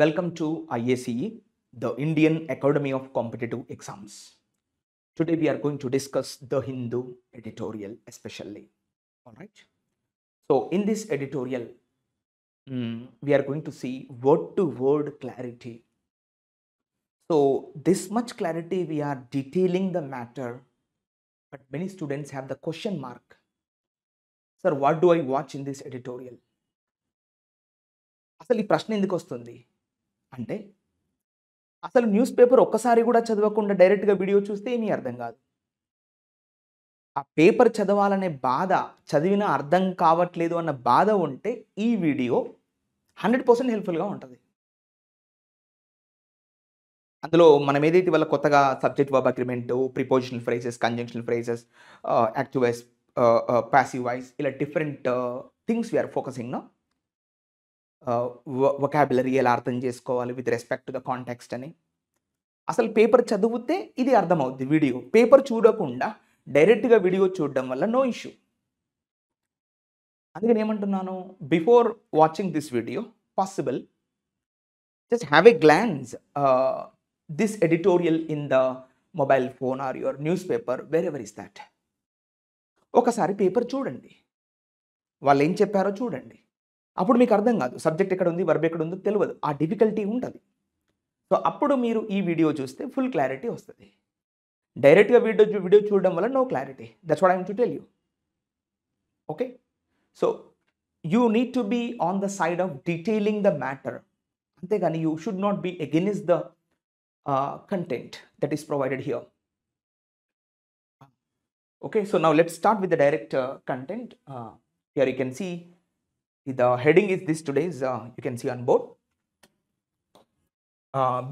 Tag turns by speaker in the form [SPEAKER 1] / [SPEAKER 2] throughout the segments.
[SPEAKER 1] Welcome to IACE, the Indian Academy of Competitive Exams. Today we are going to discuss the Hindu editorial especially. All right. So in this editorial, we are going to see word to word clarity. So this much clarity we are detailing the matter, but many students have the question mark. Sir, what do I watch in this editorial? అసలు ఈ ప్రశ్న ఎందుకు వస్తుంది అంటే అసలు news paper ఒక్కసారి కూడా చదవకుండా డైరెక్ట్గా వీడియో చూస్తే ఏమీ అర్థం కాదు. ఆ పేపర్ చదవాలనే బాధ, చదివినా అర్థం కావట్లేదు అన్న బాధ ఉంటే ఈ వీడియో 100% హెల్ప్ఫుల్గా ఉంటుంది. అందులో మనం ఏదైతే వాళ్ళ కొత్తగా subject verb agreement, prepositional phrases, conjunctional phrases, active voice, passive voice, ఇలా different things we are focusing. Vocabulary ఎలా అర్థం చేసుకోవాలి with respect to the context అని. అసలు పేపర్ చదివితే ఇది అర్థమవుద్ది. వీడియో పేపర్ చూడకుండా డైరెక్ట్గా వీడియో చూడడం వల్ల నో ఇష్యూ. అందుకని ఏమంటున్నాను, before watching this video possible just have a glance this editorial in the mobile phone or your newspaper, wherever is that. ఒకసారి పేపర్ చూడండి, వాళ్ళు ఏం చెప్పారో చూడండి. అప్పుడు మీకు అర్థం కాదు, సబ్జెక్ట్ ఎక్కడ ఉంది, వర్బ్ ఎక్కడ ఉందో తెలియదు, ఆ డిఫికల్టీ ఉంటుంది. సో అప్పుడు మీరు ఈ వీడియో చూస్తే ఫుల్ క్లారిటీ వస్తుంది. డైరెక్ట్గా వీడియో చూడడం వల్ల no clarity. That's what I am to tell you. Okay, so you need to be on the side of detailing the matter. అంతేగాని you should not be against the content that is provided here. Okay, so now let's start with the direct content. Here you can see the heading is this today's, you can see on board.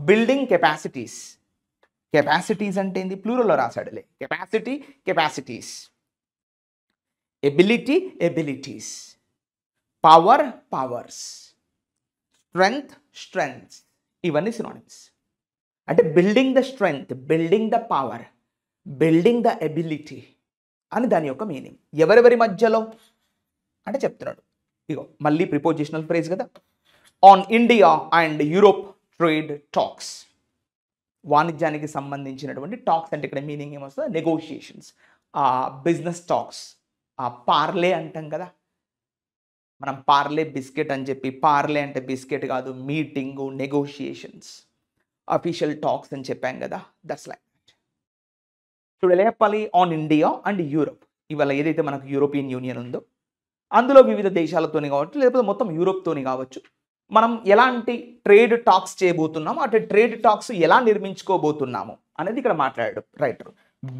[SPEAKER 1] Building capacities. Capacities అంటే ఏంది, ప్లూరల్లో రాసాడులే. Capacity, capacities. Ability, abilities. Power, powers. Strength, strengths. ఇవన్నీ synonyms. అంటే building the strength, building the power, building the ability అని దాని యొక్క meaning. ఎవరెవరి మధ్యలో అంటే చెప్తున్నాడు. ఇగో మళ్ళీ ప్రిపోజిషనల్ ఫ్రేజ్ కదా. On India and Europe trade talks. వాణిజ్యానికి సంబంధించినటువంటి టాక్స్ అంటే ఇక్కడ మీనింగ్ ఏమొస్తుంది, నెగోషియేషన్స్, బిజినెస్ టాక్స్. పార్లే అంటాం కదా మనం, పార్లే బిస్కెట్ అని చెప్పి. పార్లే అంటే బిస్కెట్ కాదు, మీటింగు, నెగోషియేషన్స్, అఫీషియల్ టాక్స్ అని చెప్పాం కదా. దట్స్ లైక్ చూడ చెప్పాలి. ఆన్ ఇండియా అండ్ యూరోప్, ఇవాళ ఏదైతే మనకు యూరోపియన్ యూనియన్ ఉందో అందులో వివిధ దేశాలతోని కావచ్చు, లేకపోతే మొత్తం యూరోప్తోని కావచ్చు, మనం ఎలాంటి ట్రేడ్ టాక్స్ చేయబోతున్నాము, అంటే ట్రేడ్ టాక్స్ ఎలా నిర్మించుకోబోతున్నాము అనేది ఇక్కడ మాట్లాడాడు రైటర్.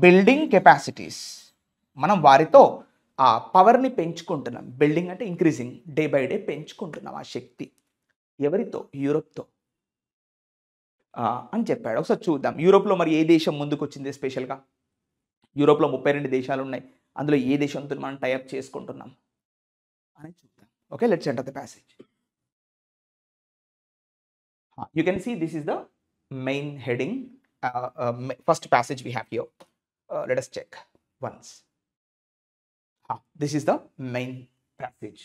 [SPEAKER 1] బిల్డింగ్ కెపాసిటీస్, మనం వారితో ఆ పవర్ని పెంచుకుంటున్నాం. బిల్డింగ్ అంటే ఇంక్రీజింగ్, డే బై డే పెంచుకుంటున్నాం ఆ శక్తి. ఎవరితో, యూరోప్తో అని చెప్పాడు. ఒకసారి చూద్దాం యూరోప్లో మరి ఏ దేశం ముందుకు వచ్చింది స్పెషల్గా. యూరోప్లో 32 దేశాలు ఉన్నాయి, అందులో ఏ దేశంతో మనం టైఅప్ చేసుకుంటున్నాం అని చూద్దాం. Okay, let's enter the passage. You can see this is the main heading, first passage we have here. Let us check once. This is the main passage.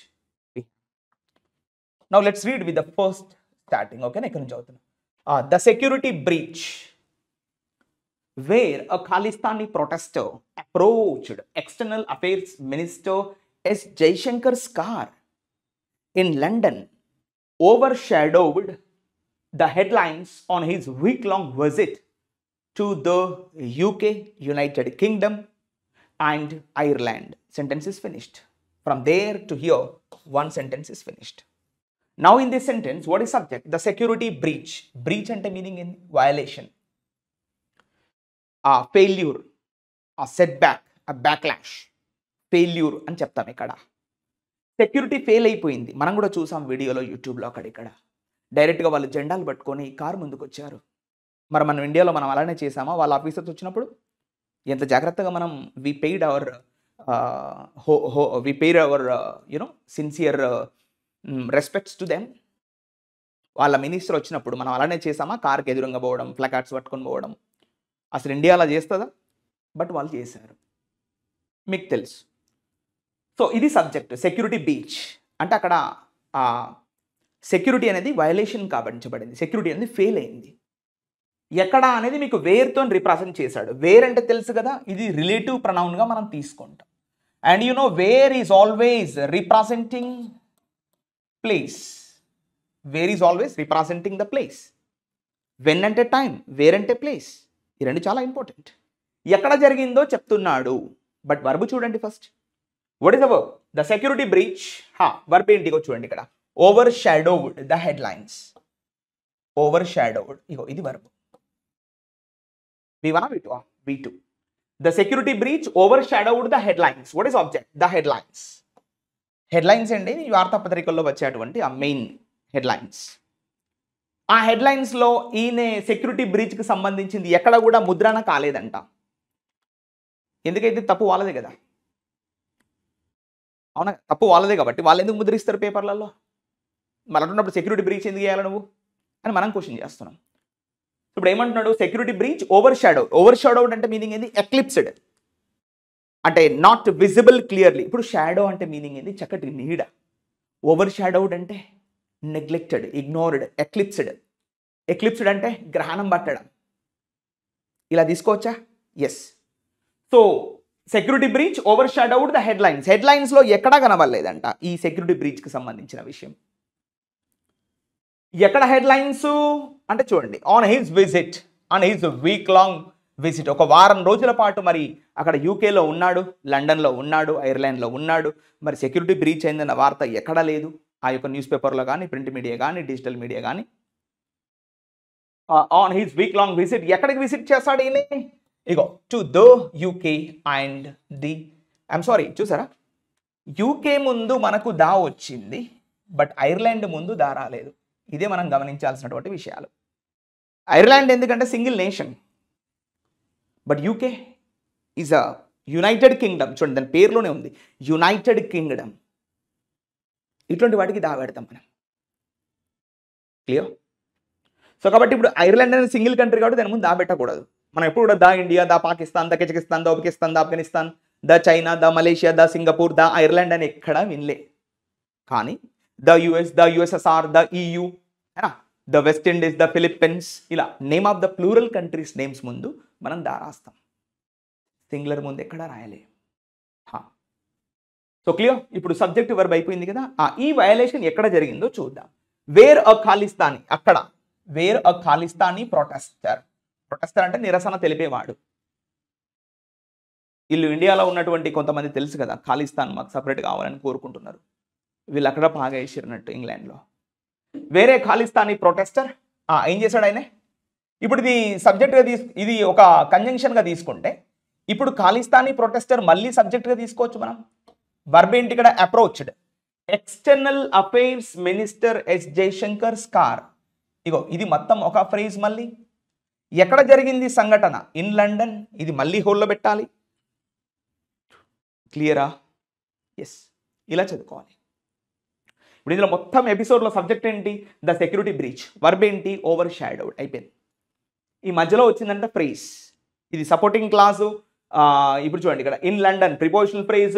[SPEAKER 1] Now let's read with the first starting. ఓకేనా, ఇక్కడ నుంచి అవుతున్నాం. The security breach where a Khalistani protester approached External Affairs Minister S. Jaishankar's car in London overshadowed the headlines on his week-long visit to the UK, United Kingdom and Ireland. Sentence is finished. From there to here, one sentence is finished. Now in this sentence, what is subject? The security breach. Breach ante meaning in violation, failure, setback, backlash, failure అని చెప్తాం ఇక్కడ. Security fail అయిపోయింది, మనం కూడా చూసాం వీడియోలో, యూట్యూబ్లో అక్కడిక్కడ. డైరెక్ట్గా వాళ్ళు జెండాలు పట్టుకొని కారు ముందుకు వచ్చారు. మరి మనం ఇండియాలో మనం అలానే చేసామా? వాళ్ళ ఆఫీసర్స్ వచ్చినప్పుడు ఎంత జాగ్రత్తగా మనం we paid our sincere respects to them. వాళ్ళ మినిస్టర్ వచ్చినప్పుడు మనం అలానే చేసామా? కార్కి ఎదురుగా పోవడం, ప్లకార్డ్స్ పట్టుకొని పోవడం. అసలు ఇండియా అలా చేస్తుందా? బట్ వాళ్ళు చేశారు, మీకు తెలుసు. సో ఇది సబ్జెక్ట్, సెక్యూరిటీ బ్రీచ్ అంటే అక్కడ సెక్యూరిటీ అనేది వయలేషన్ కాబడించబడింది, సెక్యూరిటీ అనేది ఫెయిల్ అయింది. ఎక్కడ అనేది మీకు వేర్తో రిప్రజెంట్ చేశాడు. వేర్ అంటే తెలుసు కదా, ఇది రిలేటివ్ ప్రొనౌన్గా మనం తీసుకుంటాం. And you know where is always representing place. Where is always representing the place. When అంటే టైం, వేర్ అంటే ప్లేస్. ఈ రెండు చాలా ఇంపార్టెంట్. ఎక్కడ జరిగిందో చెప్తున్నాడు. బట్ వర్బ్ చూడండి first. What is the verb? The security breach. Verb ఏంటిగో చూడండి ఇక్కడ. Overshadowed the headlines. Overshadowed, ఇగో ఇది verb. V1 V2 V2. The security breach overshadowed the headlines. What is object? The headlines. Headlines అండి ఈ వార్తాపత్రికల్లో వచ్చేటువంటి ఆ main headlines. ఆ హెడ్లైన్స్లో ఈయన సెక్యూరిటీ బ్రీచ్కి సంబంధించింది ఎక్కడ కూడా ముద్రణ కాలేదంట. ఎందుకైతే తప్పు వాళ్ళదే కదా, అవునా? తప్పు వాళ్ళదే కాబట్టి వాళ్ళు ఎందుకు ముద్రిస్తారు పేపర్లలో? మరి అంటున్నప్పుడు సెక్యూరిటీ బ్రీచ్ ఎందుకు చేయాలి నువ్వు అని మనం క్వశ్చన్ చేస్తున్నాం. ఇప్పుడు ఏమంటున్నాడు? Security breach overshadowed. Overshadowed అంటే మీనింగ్ ఏంది? ఎక్లిప్స్డ్, అంటే నాట్ విజిబుల్ క్లియర్లీ. ఇప్పుడు షాడో అంటే మీనింగ్ ఏంది? చక్కటి నీడ. ఓవర్ షాడోడ్ అంటే నెగ్లెక్టెడ్, ఇగ్నోర్డ్. ఎక్లిప్స్డ్, ఎక్లిప్స్డ్ అంటే గ్రహణం పట్టడం. ఇలా తీసుకోవచ్చా? Yes. So security breach overshadowed the headlines. హెడ్లైన్స్లో ఎక్కడా కనబడలేదంట ఈ సెక్యూరిటీ బ్రీచ్కి సంబంధించిన విషయం. ఎక్కడ హెడ్లైన్స్ అంటే చూడండి, on his visit, on his week long visit. ఒక వారం రోజుల పాటు మరి అక్కడ యూకేలో ఉన్నాడు, లండన్లో ఉన్నాడు, ఐర్లాండ్లో ఉన్నాడు. మరి సెక్యూరిటీ బ్రీచ్ అయిందన్న వార్త ఎక్కడా లేదు. ఆ యొక్క న్యూస్ పేపర్లో కానీ, ప్రింట్ మీడియా కానీ, డిజిటల్ మీడియా కానీ. On his week long visit, ఎక్కడికి విజిట్ చేస్తాడు ఈయన? ఇగో to the UK and the, I'm sorry, చూసారా? యూకే ముందు మనకు దా వచ్చింది, బట్ ఐర్లాండ్ ముందు దా రాలేదు. ఇదే మనం గమనించాల్సినటువంటి విషయాలు. ఐర్లాండ్ ఎందుకంటే single nation, but UK is a United Kingdom. చూడండి దాని పేరులోనే ఉంది, యునైటెడ్ కింగ్డమ్. ఇటువంటి వాటికి దా పెడతాం మనం. క్లియర్? సో కాబట్టి ఇప్పుడు ఐర్లాండ్ అనేది సింగిల్ కంట్రీ కాబట్టి దాని ముందు దా పెట్టకూడదు. మనం ఎప్పుడు కూడా the India, the Pakistan, the Kazakhstan, the Uzbekistan, the Afghanistan, the China, the Malaysia, the Singapore, the Ireland అని ఎక్కడా వినలే. కానీ the US, the USSR, the EU, the West Indies, the Philippines, ఇలా name of the plural countries names ముందు మనం the రాస్తాం. Singular ముందు ఎక్కడా రాయలే. So clear? ఇప్పుడు సబ్జెక్ట్ వర్బ్ అయిపోయింది కదా. ఈ వయలేషన్ ఎక్కడ జరిగిందో చూద్దాం. వేర్ అ ఖాలిస్తానీ, అక్కడ. వేర్ అ ఖాలిస్తానీ ప్రొటెస్టర్. ప్రొటెస్టర్ అంటే నిరసన తెలిపేవాడు. వీళ్ళు ఇండియాలో ఉన్నటువంటి కొంతమంది తెలుసు కదా, ఖాలిస్తాన్ మాకు సపరేట్ కావాలని కోరుకుంటున్నారు. వీళ్ళు అక్కడ బాగా వేసిరన్నట్టు ఇంగ్లాండ్లో. వేరే ఖాలిస్తానీ ప్రొటెస్టర్ ఏం చేశాడు ఆయన? ఇప్పుడు ఇది సబ్జెక్ట్గా ఇది ఒక కంజంక్షన్గా తీసుకుంటే ఇప్పుడు ఖాలిస్తానీ ప్రొటెస్టర్ మళ్ళీ సబ్జెక్ట్గా తీసుకోవచ్చు మనం. వర్బ్ ఏంటి ఇక్కడ? Approached. External affairs minister S Jaishankar's car. ఇగో ఇది మొత్తం ఒక ఫ్రేజ్. మళ్ళీ ఎక్కడ జరిగింది సంఘటన? In London. ఇది మళ్ళీ హోల్లో పెట్టాలి. క్లియరా? ఎస్, ఇలా చదువుకోవాలి. ఇప్పుడు ఇందులో మొత్తం ఎపిసోడ్లో సబ్జెక్ట్ ఏంటి? The security breach. వర్బ్ ఏంటి? Overshadowed. అయిపోయింది. ఈ మధ్యలో వచ్చిందంటే ఫ్రేజ్, ఇది సపోర్టింగ్ క్లాసు. ఇప్పుడు చూడండి ఇక్కడ in London prepositional phrase,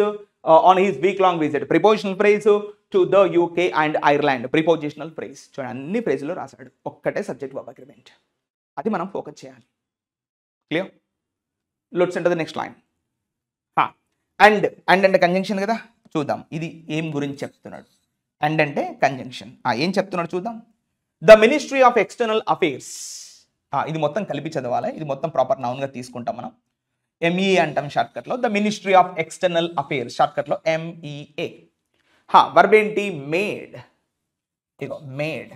[SPEAKER 1] on his week long visit prepositional phrase, to the UK and Ireland prepositional phrase. చూడండి అన్ని ఫ్రేజ్లో రాశాడు, ఒక్కటే సబ్జెక్ట్ వర్బ్ అగ్రిమెంట్. అది మనం ఫోకస్ చేయాలి. Clear? Let's enter the next line. And అంటే కంజంక్షన్ కదా, చూద్దాం ఇది ఏం గురించి చెప్తున్నాడు. అండ్ అంటే కంజంక్షన్. ఏం చెప్తున్నాడు చూద్దాం. The ministry of external affairs. ఇది మొత్తం కలిపి చదవాలి, ఇది మొత్తం ప్రాపర్ నౌన్గా తీసుకుంటాం మనం. MEA అంటాం షార్ట్కట్లో. The ministry of external affairs షార్ట్కట్లో MEA. వర్బ్ ఏంటి? మేడ్. ఇగో మేడ్.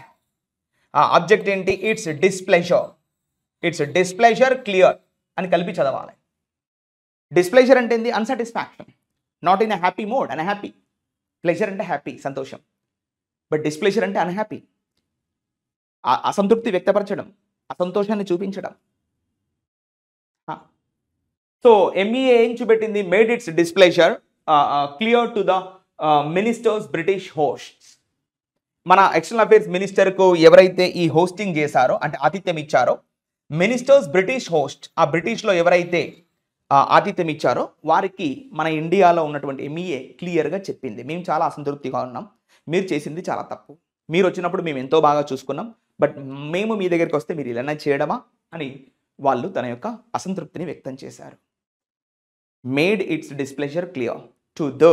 [SPEAKER 1] ఆబ్జెక్ట్ ఏంటి? Its displeasure. Its displeasure clear అని కలిపి చదవాలి. డిస్ప్లెజర్ అంటే ఏంటి? Unsatisfaction, not in a happy mode. Unhappy. Pleasure అంటే హ్యాపీ, సంతోషం. బట్ డిస్ప్లెజర్ అంటే అన్హ్యాపీ, అసంతృప్తి వ్యక్తపరచడం, అసంతోషాన్ని చూపించడం. సో MEA ఏం చూపెట్టింది? Made its displeasure clear to the ministers British hosts. మన ఎక్స్టర్నల్ అఫైర్స్ మినిస్టర్కు ఎవరైతే ఈ హోస్టింగ్ చేశారో అంటే ఆతిథ్యం ఇచ్చారో, మినిస్టర్స్ బ్రిటిష్ హోస్ట్, ఆ బ్రిటిష్లో ఎవరైతే ఆతిథ్యం ఇచ్చారో వారికి మన ఇండియాలో ఉన్నటువంటి MEA క్లియర్గా చెప్పింది, మేము చాలా అసంతృప్తిగా ఉన్నాం, మీరు చేసింది చాలా తప్పు, మీరు వచ్చినప్పుడు మేము ఎంతో బాగా చూసుకున్నాం, బట్ మేము మీ దగ్గరికి వస్తే మీరు ఇలానే చేయడమా అని వాళ్ళు తన యొక్క అసంతృప్తిని వ్యక్తం చేశారు. Made its displeasure clear to the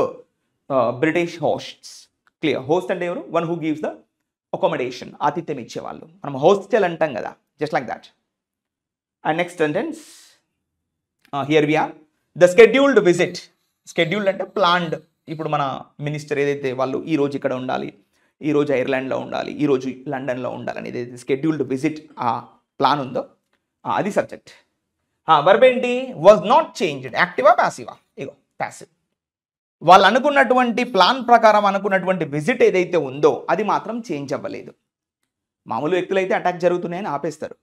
[SPEAKER 1] British hosts. Clear, host అంటే ఎవరు? One who gives the accommodation, ఆతిథ్యం ఇచ్చేవాళ్ళు. మనం హోస్టెల్ అంటాం కదా, just like that. And next sentence, here we are the scheduled visit. Scheduled అంటే ప్లాన్డ్. ఇప్పుడు మన మినిస్టర్ ఏదైతే వాళ్ళు ఈరోజు ఇక్కడ ఉండాలి, ఈరోజు ఐర్లాండ్లో ఉండాలి, ఈరోజు లండన్లో ఉండాలి అనేది ఏదైతే స్కెడ్యూల్డ్ విజిట్ ఆ ప్లాన్ ఉందో అది సబ్జెక్ట్. వర్బ్ ఏంటి? Was not changed. యాక్టివా ప్యాసివా? ఇగో ప్యాసివ్. వాళ్ళు అనుకున్నటువంటి ప్లాన్ ప్రకారం అనుకున్నటువంటి విజిట్ ఏదైతే ఉందో అది మాత్రం చేంజ్ అవ్వలేదు. మామూలు వ్యక్తులు అయితే అటాక్ జరుగుతున్నాయని ఆపేస్తారు,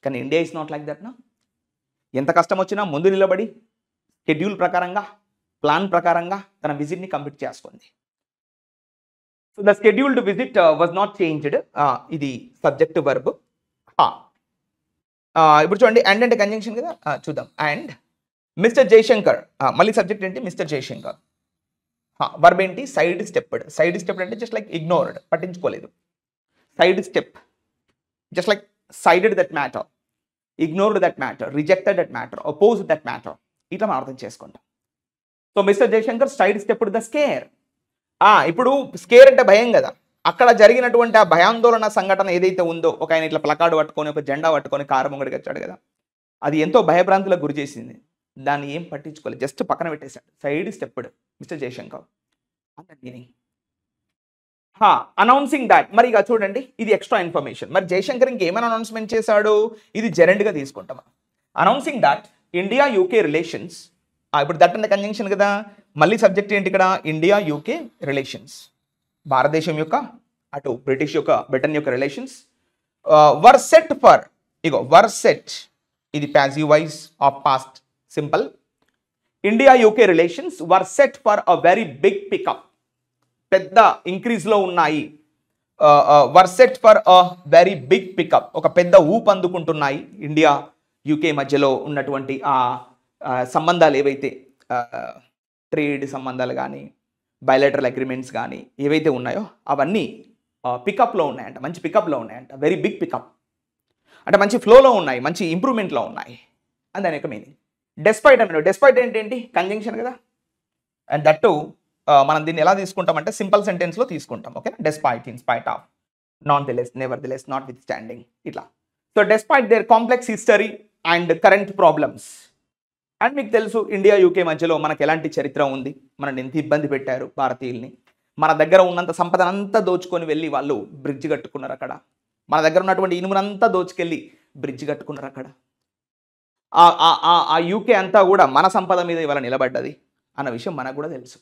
[SPEAKER 1] కానీ India is not like that నా. ఎంత కష్టం వచ్చినా ముందు నిలబడి షెడ్యూల్ ప్రకారంగా, ప్లాన్ ప్రకారంగా తన విజిట్ని కంప్లీట్ చేసుకుంది. So the scheduled visit was not changed, ఇది సబ్జెక్ట్ వర్బ్. ఇప్పుడు చూడండి, అండ్ అంటే కంజంక్షన్ కదా, చూద్దాం. అండ్ మిస్టర్ జయశంకర్, మళ్ళీ సబ్జెక్ట్ ఏంటి? మిస్టర్ జయశంకర్. వర్బ్ ఏంటి? Sidestepped. సైడ్ స్టెప్డ్ అంటే జస్ట్ లైక్ ఇగ్నోర్డ్, పట్టించుకోలేదు. Sidestep, just like sided that matter, ignored that matter, rejected that matter, oppose that matter, ఇట్లా మనం అర్థం చేసుకుంటాం. So mister Jaishankar sidestepped the scare. ఇప్పుడు scare అంటే భయం కదా, అక్కడ జరిగినటువంటి ఆ భయాందోళన సంఘటన ఏదైతే ఉందో, ఒక ఆయన ఇట్లా ప్లకార్డు పట్టుకొని, ఒక జెండా పట్టుకొని కారు ముంగడికి వచ్చాడు కదా, అది ఎంతో భయభ్రాంతులకు గురి చేసింది. దాన్ని ఏం పట్టించుకోలేదు, జస్ట్ పక్కన పెట్టేశాడు. సైడ్ స్టెప్డ్ మిస్టర్ జయశంకర్, అంత మీనింగ్. అనౌన్సింగ్ దాట్, మరి ఇక చూడండి, ఇది ఎక్స్ట్రా ఇన్ఫర్మేషన్. మరి జయశంకర్ ఇంకేమైనా అనౌన్స్మెంట్ చేశాడు? ఇది జెరెండ్గా తీసుకుంటాం. Announcing that India UK relations. ఇప్పుడు దట్ అనే కంజంక్షన్ కదా, మళ్ళీ సబ్జెక్ట్ ఏంటి ఇక్కడ? India UK relations. భారతదేశం యొక్క అటు బ్రిటన్ యొక్క రిలేషన్స్ వర్ సెట్ ఫర్, ఇగో వర్ సెట్, ఇది passive voice of past simple. India UK relations were set for a very big pickup. పెద్ద ఇంక్రీజ్లో ఉన్నాయి. Were set for a very big pickup, ఒక పెద్ద ఊపు అందుకుంటున్నాయి ఇండియా యూకే మధ్యలో ఉన్నటువంటి ఆ సంబంధాలు ఏవైతే ట్రేడ్ సంబంధాలు కానీ, బయలాటరల్ అగ్రిమెంట్స్ కానీ ఏవైతే ఉన్నాయో అవన్నీ పికప్లో ఉన్నాయంట, మంచి పికప్లో ఉన్నాయంట. వెరీ బిగ్ పికప్ అంటే మంచి ఫ్లోలో ఉన్నాయి, మంచి ఇంప్రూవ్మెంట్లో ఉన్నాయి అని దాని యొక్క మీనింగ్. డెస్పైట్ అన్నాడు. డెస్పైట్ ఏంటంటే కంజంక్షన్ కదా, అండ్ దట్టు మనం దీన్ని ఎలా తీసుకుంటామంటే సింపుల్ సెంటెన్స్లో తీసుకుంటాం. Okay, despite, in spite of, not the less, nevertheless, notwithstanding, ఇట్లా. So despite their complex history and current problems. And మీకు తెలుసు ఇండియా యూకే మధ్యలో మనకు ఎలాంటి చరిత్ర ఉంది, మనల్ని ఎంత ఇబ్బంది పెట్టారు భారతీయుల్ని, మన దగ్గర ఉన్నంత సంపదనంతా దోచుకొని వెళ్ళి వాళ్ళు బ్రిడ్జ్ కట్టుకున్నారు అక్కడ, మన దగ్గర ఉన్నటువంటి ఇనుమునంతా దోచుకెళ్ళి బ్రిడ్జ్ కట్టుకున్నారు అక్కడ. ఆ యూకే అంతా కూడా మన సంపద మీద ఇవాళ నిలబడ్డది అన్న విషయం మనకు కూడా తెలుసు.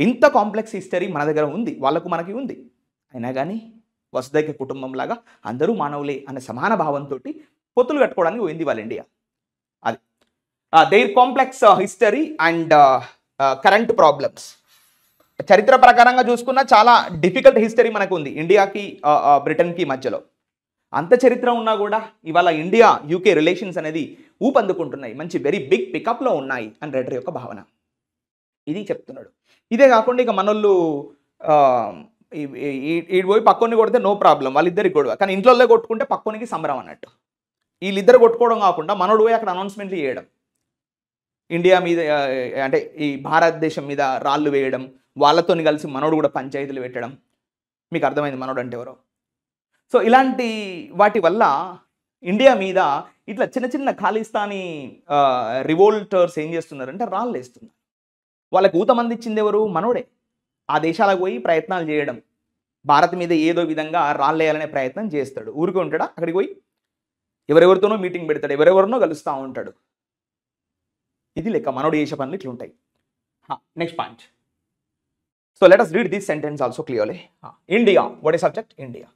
[SPEAKER 1] ఇంత కాంప్లెక్స్ హిస్టరీ మన దగ్గర ఉంది, వాళ్ళకు మనకి ఉంది. అయినా కానీ వసుదైక కుటుంబంలాగా అందరూ మానవులే అనే సమాన భావంతో పొత్తులు కట్టుకోవడానికి పోయింది వాళ్ళ ఇండియా. అది their complex history and current problems. చరిత్ర ప్రకారంగా చూసుకున్న చాలా డిఫికల్ట్ హిస్టరీ మనకు ఉంది ఇండియాకి బ్రిటన్కి మధ్యలో. అంత చరిత్ర ఉన్నా కూడా ఇవాళ ఇండియా యూకే రిలేషన్స్ అనేది ఊపందుకుంటున్నాయి, మంచి వెరీ బిగ్ పికప్లో ఉన్నాయి అని రైటర్ యొక్క భావన. ఇది చెప్తున్నాడు. ఇదే కాకుండా ఇక మనోళ్ళు ఈడు పోయి పక్కోని కొడితే నో ప్రాబ్లం, వాళ్ళిద్దరికి గొడవ, కానీ ఇంట్లో కొట్టుకుంటే పక్కోనికి సంబరం అన్నట్టు. వీళ్ళిద్దరు కొట్టుకోవడం కాకుండా మనోడు పోయి అక్కడ అనౌన్స్మెంట్లు చేయడం, ఇండియా మీద అంటే ఈ భారతదేశం మీద రాళ్ళు వేయడం, వాళ్ళతో కలిసి మనోడు కూడా పంచాయతీలు పెట్టడం. మీకు అర్థమైంది మనోడు అంటే ఎవరో. సో ఇలాంటి వాటి వల్ల ఇండియా మీద ఇట్లా చిన్న చిన్న ఖాళీస్తానీ రివోల్టర్స్ ఏం చేస్తున్నారంటే రాళ్ళు వేస్తున్నారు. వాళ్ళకి ఊతమంది ఇచ్చింది ఎవరు? మనోడే. ఆ దేశాలకు పోయి ప్రయత్నాలు చేయడం, భారత్ మీద ఏదో విధంగా రాళ్ళు వేయాలనే ప్రయత్నం చేస్తాడు. ఊరికి ఉంటాడా, అక్కడికి పోయి ఎవరెవరితోనో మీటింగ్ పెడతాడు, ఎవరెవరినో కలుస్తూ ఉంటాడు. ఇది లెక్క మనోడు చేసే పనులు ఇట్లా ఉంటాయి. Next point. So let us read this sentence also clearly. India, what is subject? India.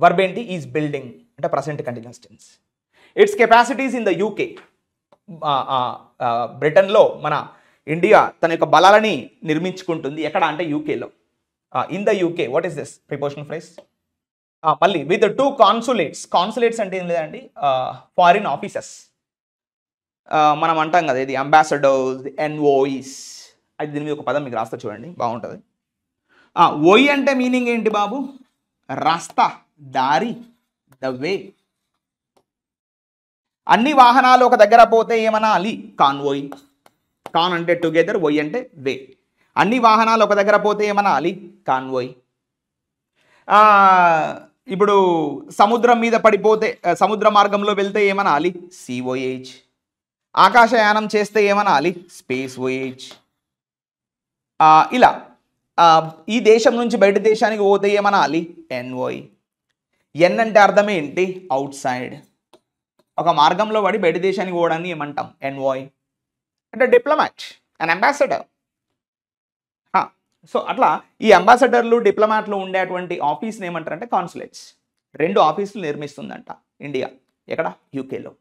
[SPEAKER 1] Verb ఏంటి? ఈజ్ బిల్డింగ్ అంటే present continuous tense. Its capacities in the UK. బ్రిటన్లో మన ఇండియా తన యొక్క బలాలని నిర్మించుకుంటుంది. ఎక్కడ అంటే యూకేలో. In the UK, what is this prepositional phrase? మళ్ళీ విత్ 2 కాన్సులేట్స్. కాన్సులేట్స్ అంటే ఏం లేదండి, ఫారిన్ ఆఫీసెస్. మనం అంటాం కదా ఇది అంబాసడర్స్, ఎన్ఓఈస్. అది దీని మీద ఒక పదం మీకు రాస్తా చూడండి, బాగుంటుంది. ఓఈ అంటే మీనింగ్ ఏంటి బాబు? రాస్తా, దారి, ద వే. అన్ని వాహనాలు ఒక దగ్గర పోతే ఏమనాలి? కాన్వోయ్. కాన్ అంటే టుగెదర్, వై అంటే వే. అన్ని వాహనాలు ఒక దగ్గర పోతే ఏమనాలి? కాన్వోయ్. ఇప్పుడు సముద్రం మీద పడిపోతే, సముద్ర మార్గంలో వెళ్తే ఏమనాలి? సీ వోయేజ్. ఆకాశయానం చేస్తే ఏమనాలి? స్పేస్ వోయేజ్. ఇలా ఈ దేశం నుంచి బయట దేశానికి పోతే ఏమనాలి? ఎన్వోయ్. ఎన్ అంటే అర్థం ఏంటి? Out side. ఒక మార్గంలో పడి బయట దేశానికి పోవడాన్ని ఏమంటాం? ఎన్వోయ్. అంటే డిప్లొమాట్, అన్ అంబాసిడర్. సో అట్లా ఈ అంబాసిడర్లు, డిప్లొమాట్లు ఉండేటువంటి ఆఫీస్ని ఏమంటారంటే కాన్సులేట్స్. 2 ఆఫీసులు నిర్మిస్తుందంట ఇండియా. ఎక్కడ? యూకేలో.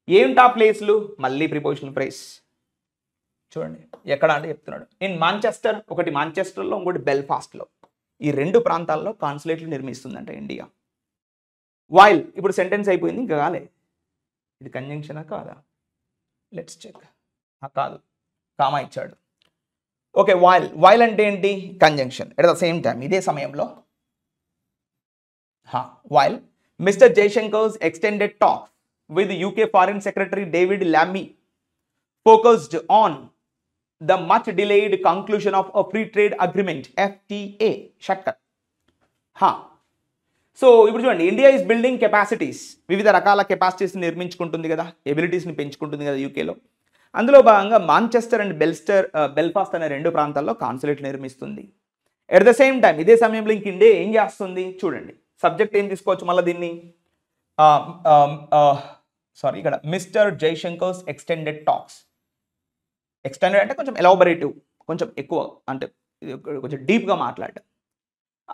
[SPEAKER 1] ఏంటా ప్లేస్లు? మళ్ళీ ప్రిపోజిషనల్ ఫ్రేజ్ చూడండి. ఎక్కడ అంటే చెప్తున్నాడు. ఇన్ మాంచెస్టర్, ఒకటి మాంచెస్టర్లో, ఇంకోటి బెల్ఫాస్ట్లో. ఈ 2 ప్రాంతాల్లో కాన్సులేట్లు నిర్మిస్తుందంట ఇండియా. వైల్, ఇప్పుడు సెంటెన్స్ అయిపోయింది, ఇంకా కాలే. ఇది కంజంక్షనా కాదా? Let's check. కాదు, కామా ఇచ్చాడు. Okay, while. వైల్ అంటే ఏంటి? Conjunction. At the same time, ఇదే సమయంలో. While mister Jaishankar's extended talk with UK Foreign Secretary David Lammy focused on the much delayed conclusion of a free trade agreement, FTA. Shortcut. So ఇప్పుడు చూడండి, India is building capacities. వివిధ రకాల కెపాసిటీస్ని నిర్మించుకుంటుంది కదా, ఎబిలిటీస్ని పెంచుకుంటుంది కదా యూకేలో. అందులో భాగంగా మాంచెస్టర్ అండ్ బెల్ఫాస్ట్ అనే 2 ప్రాంతాల్లో కాన్సులేట్ నిర్మిస్తుంది. ఎట్ ద సేమ్ టైం, ఇదే సమయంలో ఇంక ఇండియా ఏం చేస్తుంది చూడండి. సబ్జెక్ట్ ఏం తీసుకోవచ్చు మళ్ళీ దీన్ని? సారీ, ఇక్కడ mister Jaishankar's extended talks. Extended అంటే కొంచెం ఎలాబొరేటివ్, కొంచెం ఎక్కువ, అంటే కొంచెం డీప్గా మాట్లాడటం,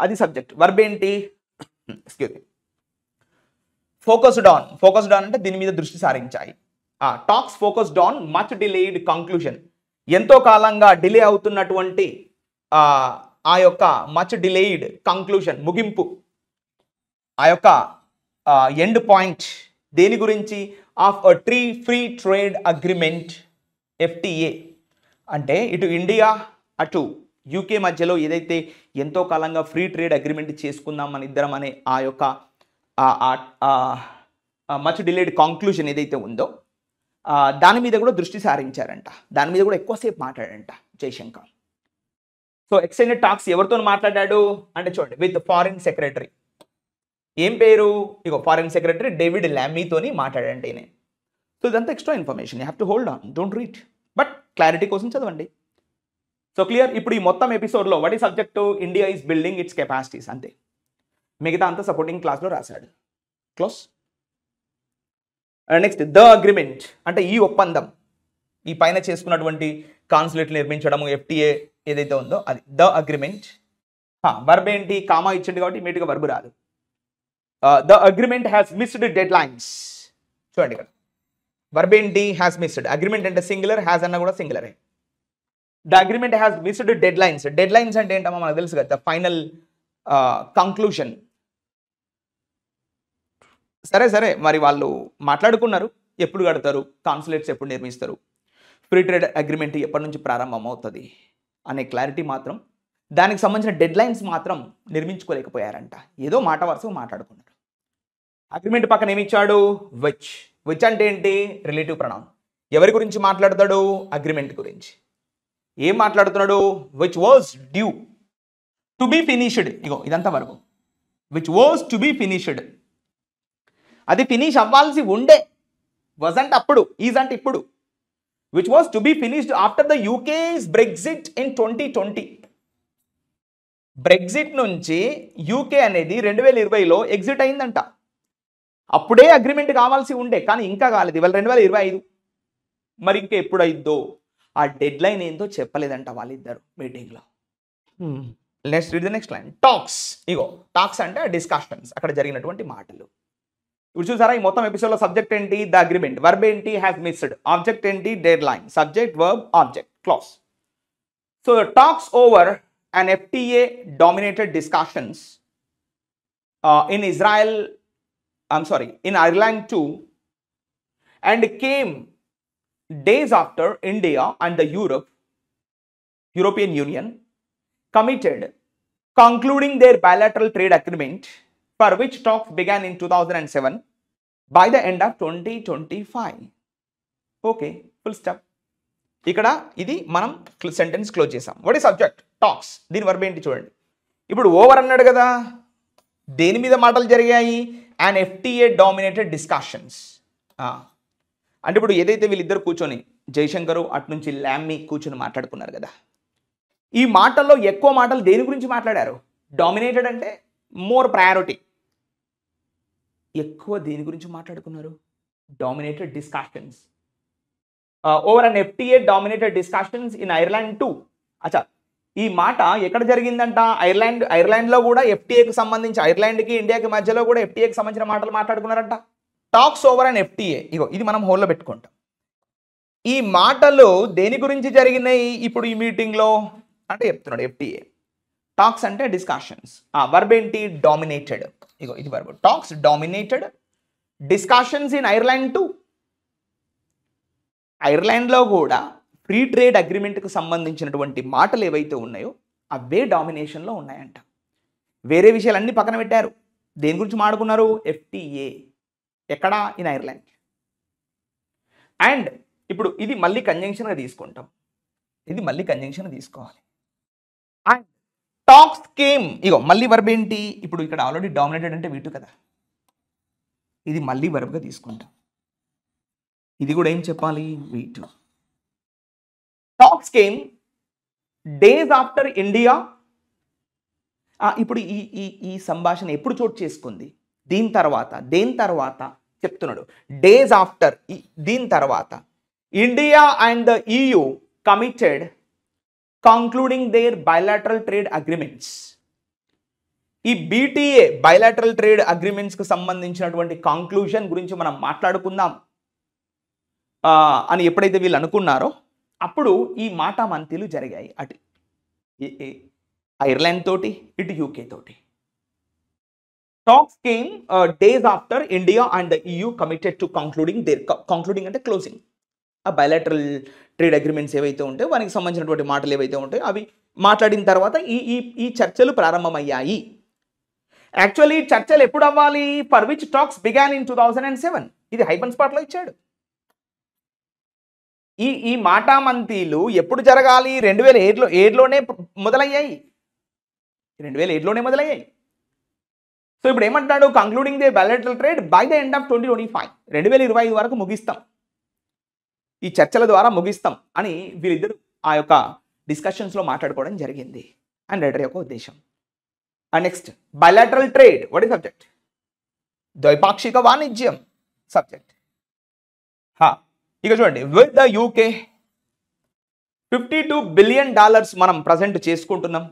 [SPEAKER 1] అది సబ్జెక్ట్. వర్బ్ ఏంటి? Excuse me. Focused on. Focused on అంటే దీని మీద దృష్టి సారించాయి. Talks focused on much delayed conclusion. ఎంతో కాలంగా డిలే అవుతున్నటువంటి ఆ యొక్క మచ్ డిలేడ్ కంక్లూషన్, ముగింపు, ఆ యొక్క ఎండ్ పాయింట్. దేని గురించి? Of a free trade agreement, FTA. అంటే ఇటు ఇండియా అటు యూకే మధ్యలో ఏదైతే ఎంతో కాలంగా ఫ్రీ ట్రేడ్ అగ్రిమెంట్ చేసుకుందాం మన ఇద్దరం అనే ఆ యొక్క మచ్ డిలేడ్ కాంక్లూషన్ ఏదైతే ఉందో దాని మీద కూడా దృష్టి సారించారంట. దాని మీద కూడా ఎక్కువసేపు మాట్లాడారంట జైశంకర్. సో ఎక్స్టెండెడ్ టాక్స్ ఎవరితో మాట్లాడాడు అంటే చూడండి, విత్ ఫారిన్ సెక్రటరీ. ఏం పేరు? ఇగో ఫారిన్ సెక్రటరీ డేవిడ్ ల్యామీతోని మాట్లాడండి నేను. సో ఇదంతా extra information, you have to hold on, don't read, but clarity కోసం చదవండి. So clear. ఇప్పుడు ఈ మొత్తం ఎపిసోడ్లో వాట్ ఈ subject? India is building it's capacities, అంతే. మిగతా అంతా సపోర్టింగ్ క్లాస్లో రాశాడు. క్లోజ్. నెక్స్ట్, ద అగ్రిమెంట్ అంటే ఈ ఒప్పందం, ఈ పైన చేసుకున్నటువంటి కాన్సులేట్లు నిర్మించడము, FTA ఏదైతే ఉందో అది ద అగ్రిమెంట్. వర్బ్ ఏంటి? కామా ఇచ్చింది కాబట్టి ఇమీడియట్గా వర్బ్ రాదు. The agreement has missed deadlines. చూడండి ఇక్కడ వర్బ్ ఏంటి? Has missed. అగ్రిమెంట్ అంటే సింగులర్, హ్యాస్ అన్న కూడా సింగులరే. The agreement has missed deadlines. Deadlines అంటే ఏంటమ్మా మనకు తెలుసు కదా, ద ఫైనల్ కంక్లూషన్. సరే మరి వాళ్ళు మాట్లాడుకున్నారు, ఎప్పుడు కడతారు, కాన్సులేట్స్ ఎప్పుడు నిర్మిస్తారు, ఫ్రీ ట్రేడ్ అగ్రిమెంట్ ఎప్పటి నుంచి ప్రారంభం అవుతుంది అనే క్లారిటీ మాత్రం, దానికి సంబంధించిన డెడ్ లైన్స్ మాత్రం నిర్మించుకోలేకపోయారంట. ఏదో మాట వరుసగా మాట్లాడుకున్నారు. అగ్రిమెంట్ పక్కన ఏమి ఇచ్చాడు? విచ్. విచ్ అంటే ఏంటి? Relative pronoun. ఎవరి గురించి మాట్లాడతాడు? అగ్రిమెంట్ గురించి. ఏం మాట్లాడుతున్నాడు? Which was due to be finished. ఇగో ఇదంతా వరకు. Which was to be finished, అది ఫినిష్ అవ్వాల్సి ఉండే. వాజ్ అంటే అప్పుడు, ఈజ్ అంటే ఇప్పుడు. Which was to be finished after the UK's Brexit in 2020. Brexit నుంచి యూకే అనేది 2020లో ఎగ్జిట్ అయిందంట. అప్పుడే అగ్రిమెంట్ కావాల్సి ఉండే, కానీ ఇంకా కాలేదు. ఇవాళ 2025. మరి ఇంకా ఎప్పుడు అయిద్దో ఆ డెడ్ లైన్ ఏందో చెప్పలేదంట వాళ్ళిద్దరు మీటింగ్లో. Let's read the next line. Talks. Ego talks అంటే డిస్కషన్స్, అక్కడ జరిగినటువంటి మాటలు. ఇప్పుడు చూసారా ఈ మొత్తం ఎపిసోడ్లో సబ్జెక్ట్ ఏంటి? The agreement. వర్బ్ ఏంటి? Has missed. ఆబ్జెక్ట్ ఏంటి? Dead line. Subject, verb, object, class. So talks over an FTA dominated discussions in Ireland too, and came days after India and the European Union concluding their bilateral trade agreement for which talks began in 2007 by the end of 2025. Okay, full stop. ఇక్కడ ఇది మనం sentence close చేసాం. What ఈ subject? Talks. దీని verb ఏంటి చూడండి. ఇప్పుడు over అన్నాడు కదా, దేని మీద మాటలు జరిగాయి? And FTA dominated discussions. అంటే ఇప్పుడు ఏదైతే వీళ్ళిద్దరు కూర్చొని జయశంకరు అటు నుంచి ల్యామ్మీ కూర్చొని మాట్లాడుకున్నారు కదా, ఈ మాటల్లో ఎక్కువ మాటలు దేని గురించి మాట్లాడారు? డామినేటెడ్ అంటే మోర్ ప్రయారిటీ. ఎక్కువ దేని గురించి మాట్లాడుకున్నారు? Dominated discussions. Over and FTA dominated discussions in Ireland two. అచ్చా, ఈ మాట ఎక్కడ జరిగిందంట? ఐర్లాండ్లో కూడా FTAకి సంబంధించి, ఐర్లాండ్కి ఇండియాకి మధ్యలో కూడా FTAకి సంబంధించిన మాటలు మాట్లాడుకున్నారంట. Talks over and FTA. ఇగో ఇది మనం హోల్లో పెట్టుకుంటాం. ఈ మాటలు దేని గురించి జరిగినాయి ఇప్పుడు ఈ మీటింగ్లో అంటే చెప్తున్నాడు FTA. టాక్స్ అంటే డిస్కషన్స్. వర్బ్ ఏంటి? డామినేటెడ్. ఇగో ఇది verb. Talks dominated discussions in Ireland too. ఐర్లాండ్లో కూడా ఫ్రీ ట్రేడ్ అగ్రిమెంట్కి సంబంధించినటువంటి మాటలు ఏవైతే ఉన్నాయో అవే డామినేషన్లో ఉన్నాయంట. వేరే విషయాలన్నీ పక్కన పెట్టారు. దేని గురించి మాట్లాడుకున్నారు? FTA. ఎక్కడ? In Ireland. అండ్ ఇప్పుడు ఇది మళ్ళీ కంజంక్షన్గా తీసుకుంటాం. ఇది మళ్ళీ కంజంక్షన్ తీసుకోవాలి. And talks came. ఇగో మళ్ళీ వర్బ్ ఏంటి? ఇప్పుడు ఇక్కడ ఆల్రెడీ డామినేటెడ్ అంటే వీటు కదా, ఇది మళ్ళీ వర్బ్గా తీసుకుంటాం. ఇది కూడా ఏం చెప్పాలి? వీటు. Talks came days after India. ఇప్పుడు ఈ సంభాషణ ఎప్పుడు చోటు చేసుకుంది? దేని తర్వాత చెప్తున్నాడు. డేస్ ఆఫ్టర్, దీని తర్వాత India and the EU committed concluding their bilateral trade agreements. ఈ BTA బైలాటరల్ ట్రేడ్ అగ్రిమెంట్స్కి సంబంధించినటువంటి కంక్లూజన్ గురించి మనం మాట్లాడుకుందాం అని ఎప్పుడైతే వీళ్ళు అనుకున్నారో అప్పుడు ఈ మాటామంతిలు జరిగాయి. అటు ఐర్లాండ్ తోటి, ఇటు UK తోటి. Talks came days after India and the EU committed to concluding their, concluding అంటే క్లోజింగ్, ఆ బైలాటరల్ ట్రేడ్ అగ్రిమెంట్స్ ఏవైతే ఉంటాయో వానికి సంబంధించినటువంటి మాటలు ఏవైతే ఉంటాయో అవి మాట్లాడిన తర్వాత ఈ చర్చలు ప్రారంభమయ్యాయి. యాక్చువల్లీ చర్చలు ఎప్పుడు అవ్వాలి? For which talks began in 2007. ఇది హైబన్ స్పాట్లో ఇచ్చాడు. ఈ మాటామంతిలు ఎప్పుడు జరగాలి? 2007లోనే మొదలయ్యాయి. 2007లోనే మొదలయ్యాయి. సో ఇప్పుడు ఏమంటాడు? Concluding they bilateral trade by the end of 2025. 2025 వరకు ముగిస్తాం, ఈ చర్చల ద్వారా ముగిస్తాం అని వీళ్ళిద్దరు ఆ యొక్క డిస్కషన్స్లో మాట్లాడుకోవడం జరిగింది అని రైటర్ యొక్క ఉద్దేశం. And next bilateral trade. What ఈ సబ్జెక్ట్? ద్వైపాక్షిక వాణిజ్యం సబ్జెక్ట్. ఇక చూడండి, విత్ ద UK $52 బిలియన్ మనం ప్రజెంట్ చేసుకుంటున్నాం.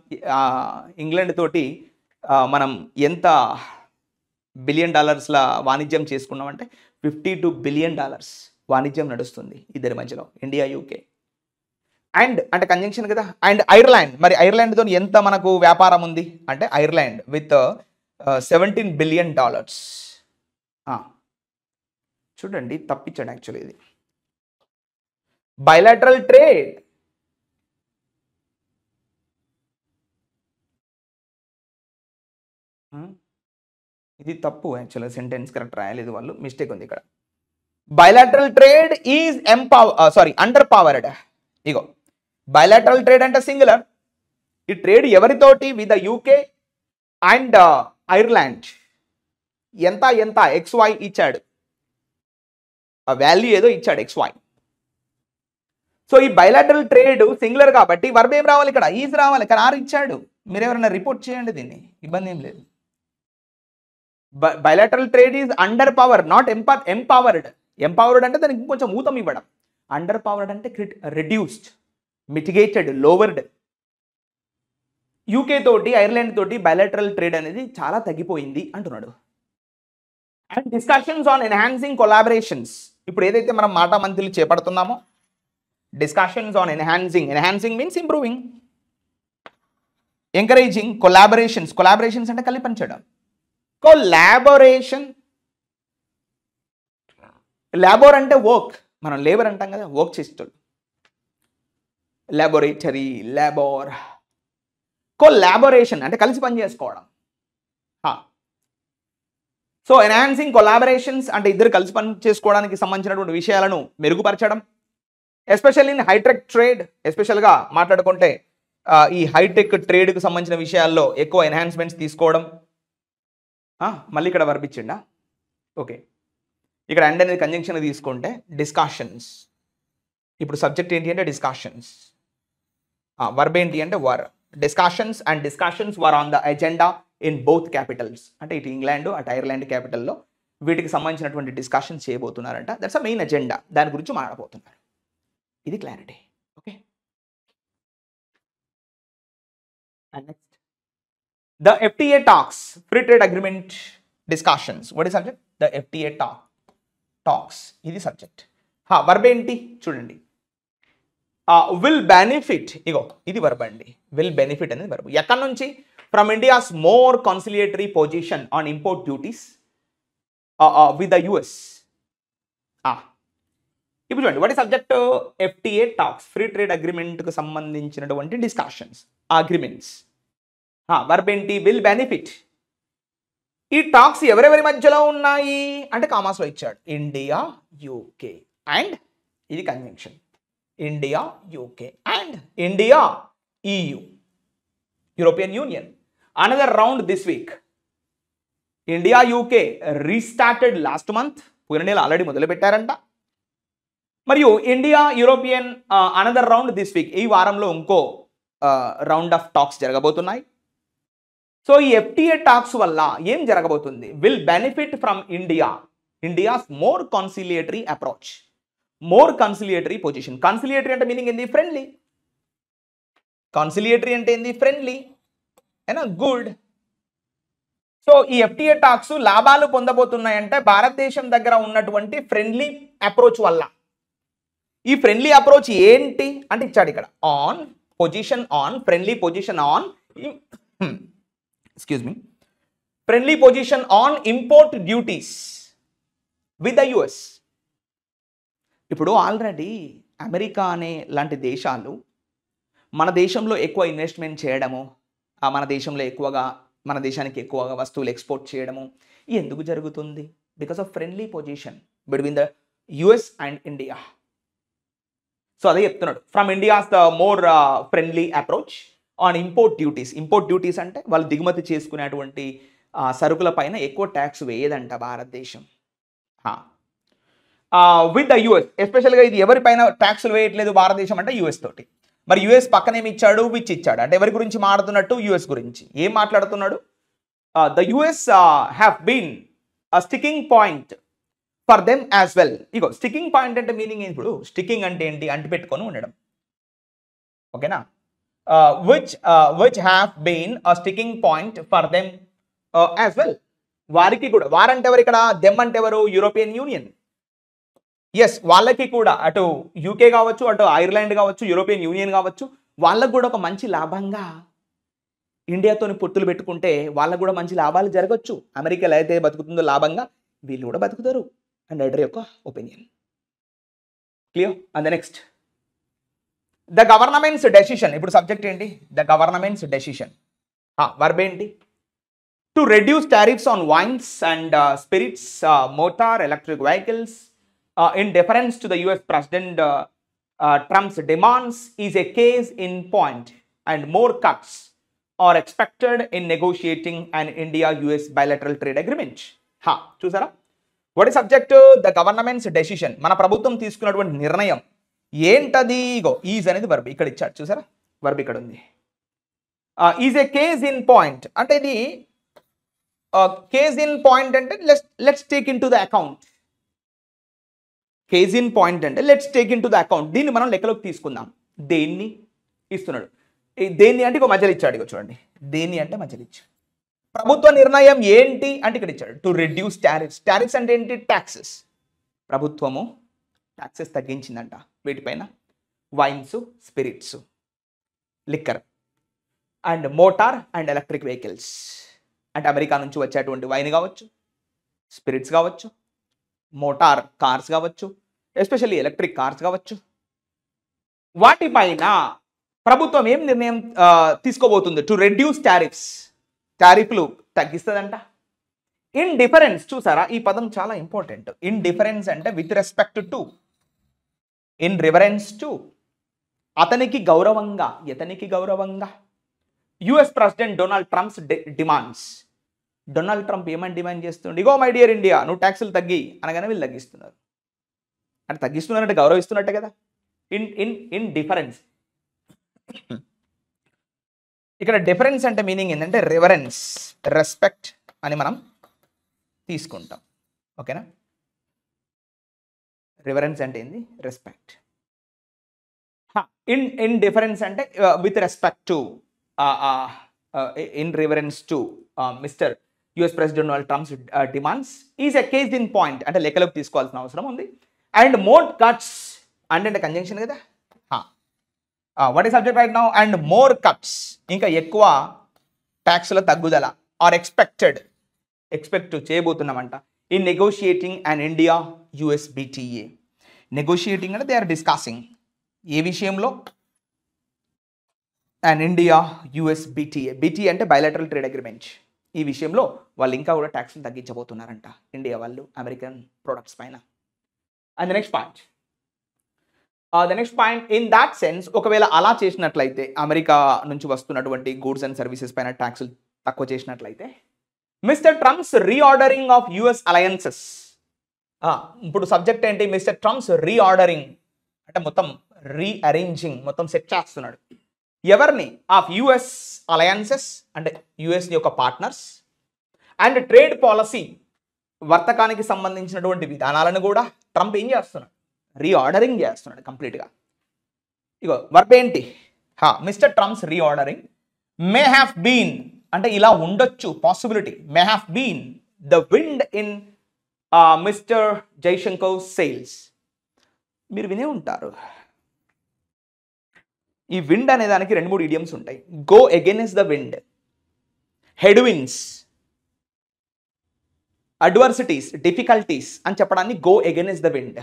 [SPEAKER 1] ఇంగ్లాండ్ తోటి మనం ఎంత $1 బిలియన్ వాణిజ్యం చేసుకున్నామంటే $52 బిలియన్ వాణిజ్యం నడుస్తుంది ఇద్దరి మధ్యలో, ఇండియా UK. అండ్ అంటే కంజంక్షన్ కదా. అండ్ ఐర్లాండ్, మరి ఐర్లాండ్తో ఎంత మనకు వ్యాపారం ఉంది అంటే ఐర్లాండ్ విత్ $17 బిలియన్. చూడండి, తప్పించాడు యాక్చువల్లీ. ఇది బైలాటరల్ ట్రేడ్ ఇది తప్పు యాక్చువల్గా, సెంటెన్స్ కరెక్ట్ రాయలేదు వాళ్ళు, మిస్టేక్ ఉంది ఇక్కడ. Bilateral trade is under powered. Ego bilateral trade అంటే సింగులర్. ఈ ట్రేడ్ ఎవరితోటి? With the UK and Ireland. ఎంత XY ఇచ్చాడు, ఆ వాల్యూ ఏదో ఇచ్చాడు XY. సో ఈ బైలాటరల్ ట్రేడ్ సింగులర్ కాబట్టి వర్బ్ ఏం రావాలి ఇక్కడ? ఈజ్ రావాలి, కానీ ఆర్ ఇచ్చాడు. మీరు ఎవరైనా రిపోర్ట్ చేయండి, దీన్ని ఇబ్బంది ఏం లేదు. Bilateral trade is under power, not empowered. Empowered అంటే దానికి కొంచెం ఊతం ఇవ్వడం. అండర్ పవర్డ్ అంటే రెడ్యూస్డ్, మిటిగేటెడ్, లోవర్డ్. UK తోటి ఐర్లాండ్ తోటి బైలాటరల్ ట్రేడ్ అనేది చాలా తగ్గిపోయింది అంటున్నాడు. And discussions on enhancing collaborations. ఇప్పుడు ఏదైతే మనం మాటామంతిలు చేపడుతున్నామో, discussions on enhancing means improving, encouraging. Collaborations అంటే కలిపి పనిచేయడం. లేబర్ అంటే వర్క్, మనం లేబర్ అంటాం కదా, వర్క్ చేస్తాడు. Laboratory, labour. కొలాబొరేషన్ అంటే కలిసి పని చేసుకోవడం. సో ఎన్హాన్సింగ్ కొలాబరేషన్స్ అంటే ఇద్దరు కలిసి పని చేసుకోవడానికి సంబంధించినటువంటి విషయాలను మెరుగుపరచడం, ఎస్పెషల్లీ ఇన్ హైటెక్ ట్రేడ్, ఎస్పెషల్గా మాట్లాడుకుంటే ఈ హైటెక్ ట్రేడ్కి సంబంధించిన విషయాల్లో ఎక్కువ ఎన్హాన్స్మెంట్స్ తీసుకోవడం. మళ్ళీ ఇక్కడ వర్బ్ ఇచ్చిండా, ఓకే. ఇక్కడ అండ్ అనేది కంజంక్షన్ తీసుకుంటే డిస్కషన్స్. ఇప్పుడు సబ్జెక్ట్ ఏంటి అంటే డిస్కషన్స్, వర్బ్ ఏంటి అంటే were. Discussions and discussions were on the agenda in both capitals. అంటే ఇటు ఇంగ్లాండ్ అటు ఐర్లాండ్ క్యాపిటల్లో వీటికి సంబంధించినటువంటి డిస్కషన్స్ చేయబోతున్నారంట. దట్స్ అ మెయిన్ ఎజెండా, దాని గురించి మాట్లాడబోతున్నారు. ఇది clarity, okay. And next the FTA talks, free trade agreement discussions. What is subject? The FTA talks, ఇది సబ్జెక్ట్. వర్బ్ ఏంటి చూడండి, విల్ బెనిఫిట్. ఇగో ఇది వర్బ్ అండి, విల్ బెనిఫిట్ అనేది వర్బ్. ఎక్కడి నుంచి? From India's more conciliatory position on import duties with the US. ఇప్పుడు చూడండి, వాట్ ఈ subject? FTA talks, free trade అగ్రిమెంట్కు సంబంధించినటువంటి డిస్కషన్స్, అగ్రిమెంట్స్. వర్బ్ ఏంటి? Will benefit. ఈ టాక్స్ ఎవరెవరి మధ్యలో ఉన్నాయి అంటే కామాస్లో ఇచ్చాడు, ఇండియా UK అండ్, ఇది convention, India UK and India EU, European Union. Another round this week. India UK restarted last month, పోయిన నెల ఆల్రెడీ మొదలు పెట్టారంట. మరియు India European another round this week, ఈ వారంలో ఇంకో రౌండ్ ఆఫ్ టాక్స్ జరగబోతున్నాయి. సో ఈ FTA టాక్స్ వల్ల ఏం జరగబోతుంది? Will benefit from India's more conciliatory approach, more conciliatory position. Conciliatory అంటే మీనింగ్ ఏంది? ఫ్రెండ్లీ. కాన్సిలియేటరీ అంటే ఏంది? ఫ్రెండ్లీ, అయినా గుడ్. సో ఈ FTA టాక్స్ లాభాలు పొందబోతున్నాయంటే భారతదేశం దగ్గర ఉన్నటువంటి ఫ్రెండ్లీ అప్రోచ్ వల్ల. ఈ ఫ్రెండ్లీ అప్రోచ్ ఏంటి అంటే ఇచ్చాడు ఇక్కడ, on position on, friendly position on, excuse me, friendly position on import duties with the US. ఇప్పుడు ఆల్రెడీ అమెరికా అనే లాంటి దేశాలు మన దేశంలో ఎక్కువ ఇన్వెస్ట్మెంట్ చేయడము, మన దేశానికి ఎక్కువగా వస్తువులు ఎక్స్పోర్ట్ చేయడము ఎందుకు జరుగుతుంది? Because of friendly position between the US and India. So అదే చెప్తున్నాడు, from India's the more friendly approach on import duties. Import duties అంటే వాళ్ళు దిగుమతి చేసుకునేటువంటి సరుకుల పైన ఎక్కువ ట్యాక్స్ వేయదంట భారతదేశం. విత్ ద US, ఎస్పెషల్గా ఇది ఎవరిపైన ట్యాక్స్లు వేయట్లేదు భారతదేశం అంటే US తోటి. మరి US పక్కనేమి ఇచ్చాడు? విచ్ ఇచ్చాడు. అంటే ఎవరి గురించి మాట్లాడుతున్నట్టు? US గురించి. ఏం మాట్లాడుతున్నాడు? The US have been a sticking point for them as well. ఇగో స్టికింగ్ పాయింట్ అంటే మీనింగ్ ఏంటి? ఇప్పుడు స్టికింగ్ అంటే ఏంటి? అంటి పెట్టుకొని ఉండడం, ఓకేనా? Which have been a sticking point for them as well. వారికి కూడా, వారంటే ఎవరు ఇక్కడ? దెమ్ అంటే ఎవరు? European union. ఎస్, వాళ్ళకి కూడా, అటు UK కావచ్చు, అటు ఐర్లాండ్ కావచ్చు, యూరోపియన్ యూనియన్ కావచ్చు, వాళ్ళకు కూడా ఒక మంచి లాభంగా ఇండియాతోని పొత్తులు పెట్టుకుంటే వాళ్ళకు కూడా మంచి లాభాలు జరగచ్చు. అమెరికాలో అయితే బతుకుతుందో లాభంగా వీళ్ళు కూడా బతుకుతారు అండ్ రైటర్ యొక్క opinion. Clear? And the next, the governments decision. ఇప్పుడు సబ్జెక్ట్ ఏంటి? The governments decision. వర్బ్ ఏంటి? To reduce tariffs on vines and spirits, motor, electric vehicles in deference to the US President Trump's demands is a case in point, and more cuts are expected in negotiating an India-US bilateral trade agreement. చూసారా? What is subject? The governments decision, మన ప్రభుత్వం తీసుకున్నటువంటి నిర్ణయం ఏంటది? ఇగో is అనేది verb ఇక్కడ ఇచ్చాడు, చూసారా? వర్బ్ ఇక్కడ ఉంది. Is a case in point అంటే ఇది కేస్ ఇన్ పాయింట్ అంటే let's take into the account. Case in point అంటే let's take into the account, దీన్ని మనం లెక్కలోకి తీసుకుందాం. దేన్ని ఇస్తున్నాడు? దేన్ని అంటే ఇక మధ్యలో ఇచ్చాడు. ఇక చూడండి, దేన్ని అంటే మధ్యలో ఇచ్చాడు. ప్రభుత్వ నిర్ణయం ఏంటి అంటే ఇక్కడ ఇచ్చాడు, టు రెడ్యూస్ టారిఫ్స్. టారిఫ్స్ అంటే ఏంటి? ట్యాక్సెస్. ప్రభుత్వము ట్యాక్సెస్ తగ్గించిందంట వీటిపైన, wines, spirits, liquor and motor and electric vehicles. అంటే అమెరికా నుంచి వచ్చేటువంటి వైన్ కావచ్చు, స్పిరిట్స్ కావచ్చు, మోటార్ కార్స్ కావచ్చు, ఎస్పెషల్లీ ఎలక్ట్రిక్ కార్స్ కావచ్చు, వాటిపైన ప్రభుత్వం ఏం నిర్ణయం తీసుకోబోతుంది టు రెడ్యూస్ టారిఫ్లు తగ్గిస్తుందంట. ఇన్ డిఫరెన్స్, చూసారా ఈ పదం చాలా ఇంపార్టెంట్. ఇన్ డిఫరెన్స్ అంటే with respect to, in reverence to, అతనికి గౌరవంగా, ఇతనికి గౌరవంగా US president Donald Trump's demands. Donald Trump ఏమని డిమాండ్ చేస్తుండే, ఇగో మై డియర్ ఇండియా నువ్వు ట్యాక్సులు తగ్గి అనగానే వీళ్ళు తగ్గిస్తున్నారు. అంటే తగ్గిస్తున్నారంటే గౌరవిస్తున్నట్టే కదా. ఇన్ డిఫరెన్స్, ఇక్కడ డిఫరెన్స్ అంటే మీనింగ్ ఏంటంటే రివరెన్స్, రెస్పెక్ట్ అని మనం తీసుకుంటాం. ఓకేనా, రివరెన్స్ అంటే ఏంది, రెస్పెక్ట్. ఇన్ డిఫరెన్స్ అంటే with respect to, in reverence to mister US president Donald Trump's demands is a case in point, అంటే లెక్కలోకి తీసుకోవాల్సిన అవసరం ఉంది. అండ్ మోర్ కట్స్ అంటే కంజంక్షన్ కదా. What is subject right now, and more cuts, ఇంకా ఎక్కువ ట్యాక్స్ల తగ్గుదల ఆర్ ఎక్స్పెక్ట్ చేయబోతున్నామంట in negotiating and India US BTA. Negotiating అంటే దే ఆర్ డిస్కసింగ్ ఏ విషయంలో, and India US BTA, BTA అంటే బయలాటరల్ ట్రేడ్ అగ్రిమెంట్. ఈ విషయంలో వాళ్ళు ఇంకా కూడా ట్యాక్స్లు తగ్గించబోతున్నారంట ఇండియా వాళ్ళు అమెరికన్ ప్రొడక్ట్స్ పైన. And the next point in that sense, ఒకవేళ అలా చేసినట్లయితే అమెరికా నుంచి వస్తున్నటువంటి గూడ్స్ అండ్ సర్వీసెస్ పైన ట్యాక్సులు తక్కువ చేసినట్లయితే, mister Trump's reordering of US alliances. ఇప్పుడు సబ్జెక్ట్ ఏంటి, మిస్టర్ ట్రంప్స్ రీఆర్డరింగ్ అంటే మొత్తం రీఅరేంజింగ్, మొత్తం సెట్ చేస్తున్నాడు. ఎవరిని, ఆఫ్ యుఎస్ అలయన్సెస్ అంటే యుఎస్ యొక్క పార్ట్నర్స్, అండ్ ట్రేడ్ పాలసీ వర్తకానికి సంబంధించినటువంటి విధానాలను కూడా ట్రంప్ ఏం చేస్తున్నాడు, రీఆర్డరింగ్ చేస్తున్నాడు కంప్లీట్గా. ఇగో వర్బ్ ఏంటి, mister Trump's reordering may have been అంటే ఇలా ఉండొచ్చు, possibility, may have been the wind in mister Jaishankar sails. మీరు వినే ఉంటారు, ఈ విండ్ అనే దానికి 2-3 ఇడియమ్స్ ఉంటాయి. Go against the wind, head winds, adversities, difficulties అని చెప్పడాన్ని గో అగైన్స్ ద విండ్.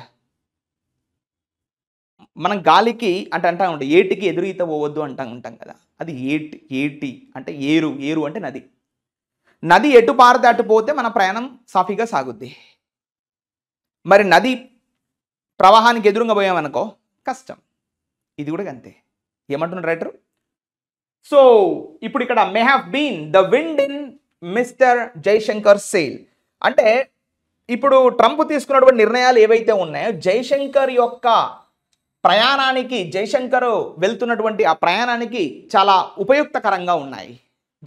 [SPEAKER 1] మనం గాలికి అంటే అంటా ఉంటాం, ఏటికి ఎదురు ఈత పోవద్దు అంటా ఉంటాం కదా, అది ఏటి అంటే ఏరు అంటే నది ఎటు పారితే అటు పోతే మన ప్రయాణం సాఫీగా సాగుద్ది. మరి నది ప్రవాహానికి ఎదురుగా పోయామనుకో కష్టం. ఇది కూడా అంతే. ఏమంటున్నారు రైటర్, సో ఇప్పుడు ఇక్కడ may have been the wind in mister Jaishankar sail అంటే ఇప్పుడు ట్రంప్ తీసుకున్నటువంటి నిర్ణయాలు ఏవైతే ఉన్నాయో జైశంకర్ యొక్క ప్రయాణానికి, జైశంకర్ వెళ్తున్నటువంటి ఆ ప్రయాణానికి చాలా ఉపయుక్తకరంగా ఉన్నాయి.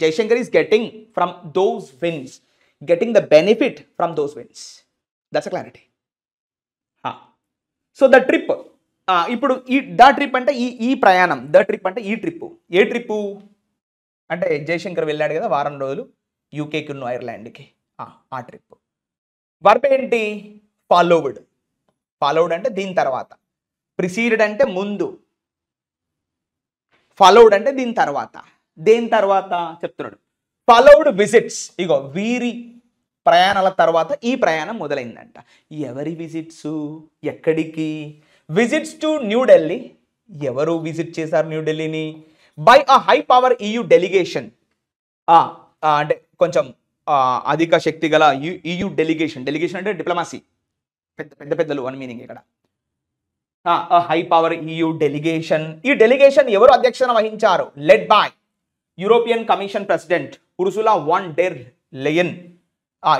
[SPEAKER 1] Jaishankar is getting from those wins, getting the benefit from those wins. That's a clarity. So the trip, ఇప్పుడు ద ట్రిప్ అంటే ఈ ప్రయాణం, ద ట్రిప్ అంటే ఈ ట్రిప్పు. ఏ ట్రిప్పు అంటే జైశంకర్ వెళ్ళాడు కదా వారం రోజులు యూకేకి ఉన్న ఐర్లాండ్కి, ఆ ట్రిప్. వర్బ్ ఏంటి, ఫాలోవుడ్ అంటే దీని తర్వాత, ప్రిసీడెడ్ అంటే ముందు, ఫాలోవుడ్ అంటే దీని తర్వాత. దేని తర్వాత చెప్తున్నాడు, ఫాలోవుడ్ విజిట్స్. ఇగో వీరి ప్రయాణాల తర్వాత ఈ ప్రయాణం మొదలైందంట. ఎవరి విజిట్స్, ఎక్కడికి, విజిట్స్ టు న్యూఢిల్లీ. ఎవరు విజిట్ చేశారు న్యూఢిల్లీని, by a high power EU delegation. అంటే కొంచెం అధిక శక్తి గల EU డెలిగేషన్. డెలిగేషన్ అంటే డిప్లొమసీ, పెద్దలు అని మీనింగ్ ఇక్కడ. High power EU delegation. ఈ డెలిగేషన్ ఎవరు అధ్యక్షత వహించారు, led by European Commission president Ursula von der Leyen.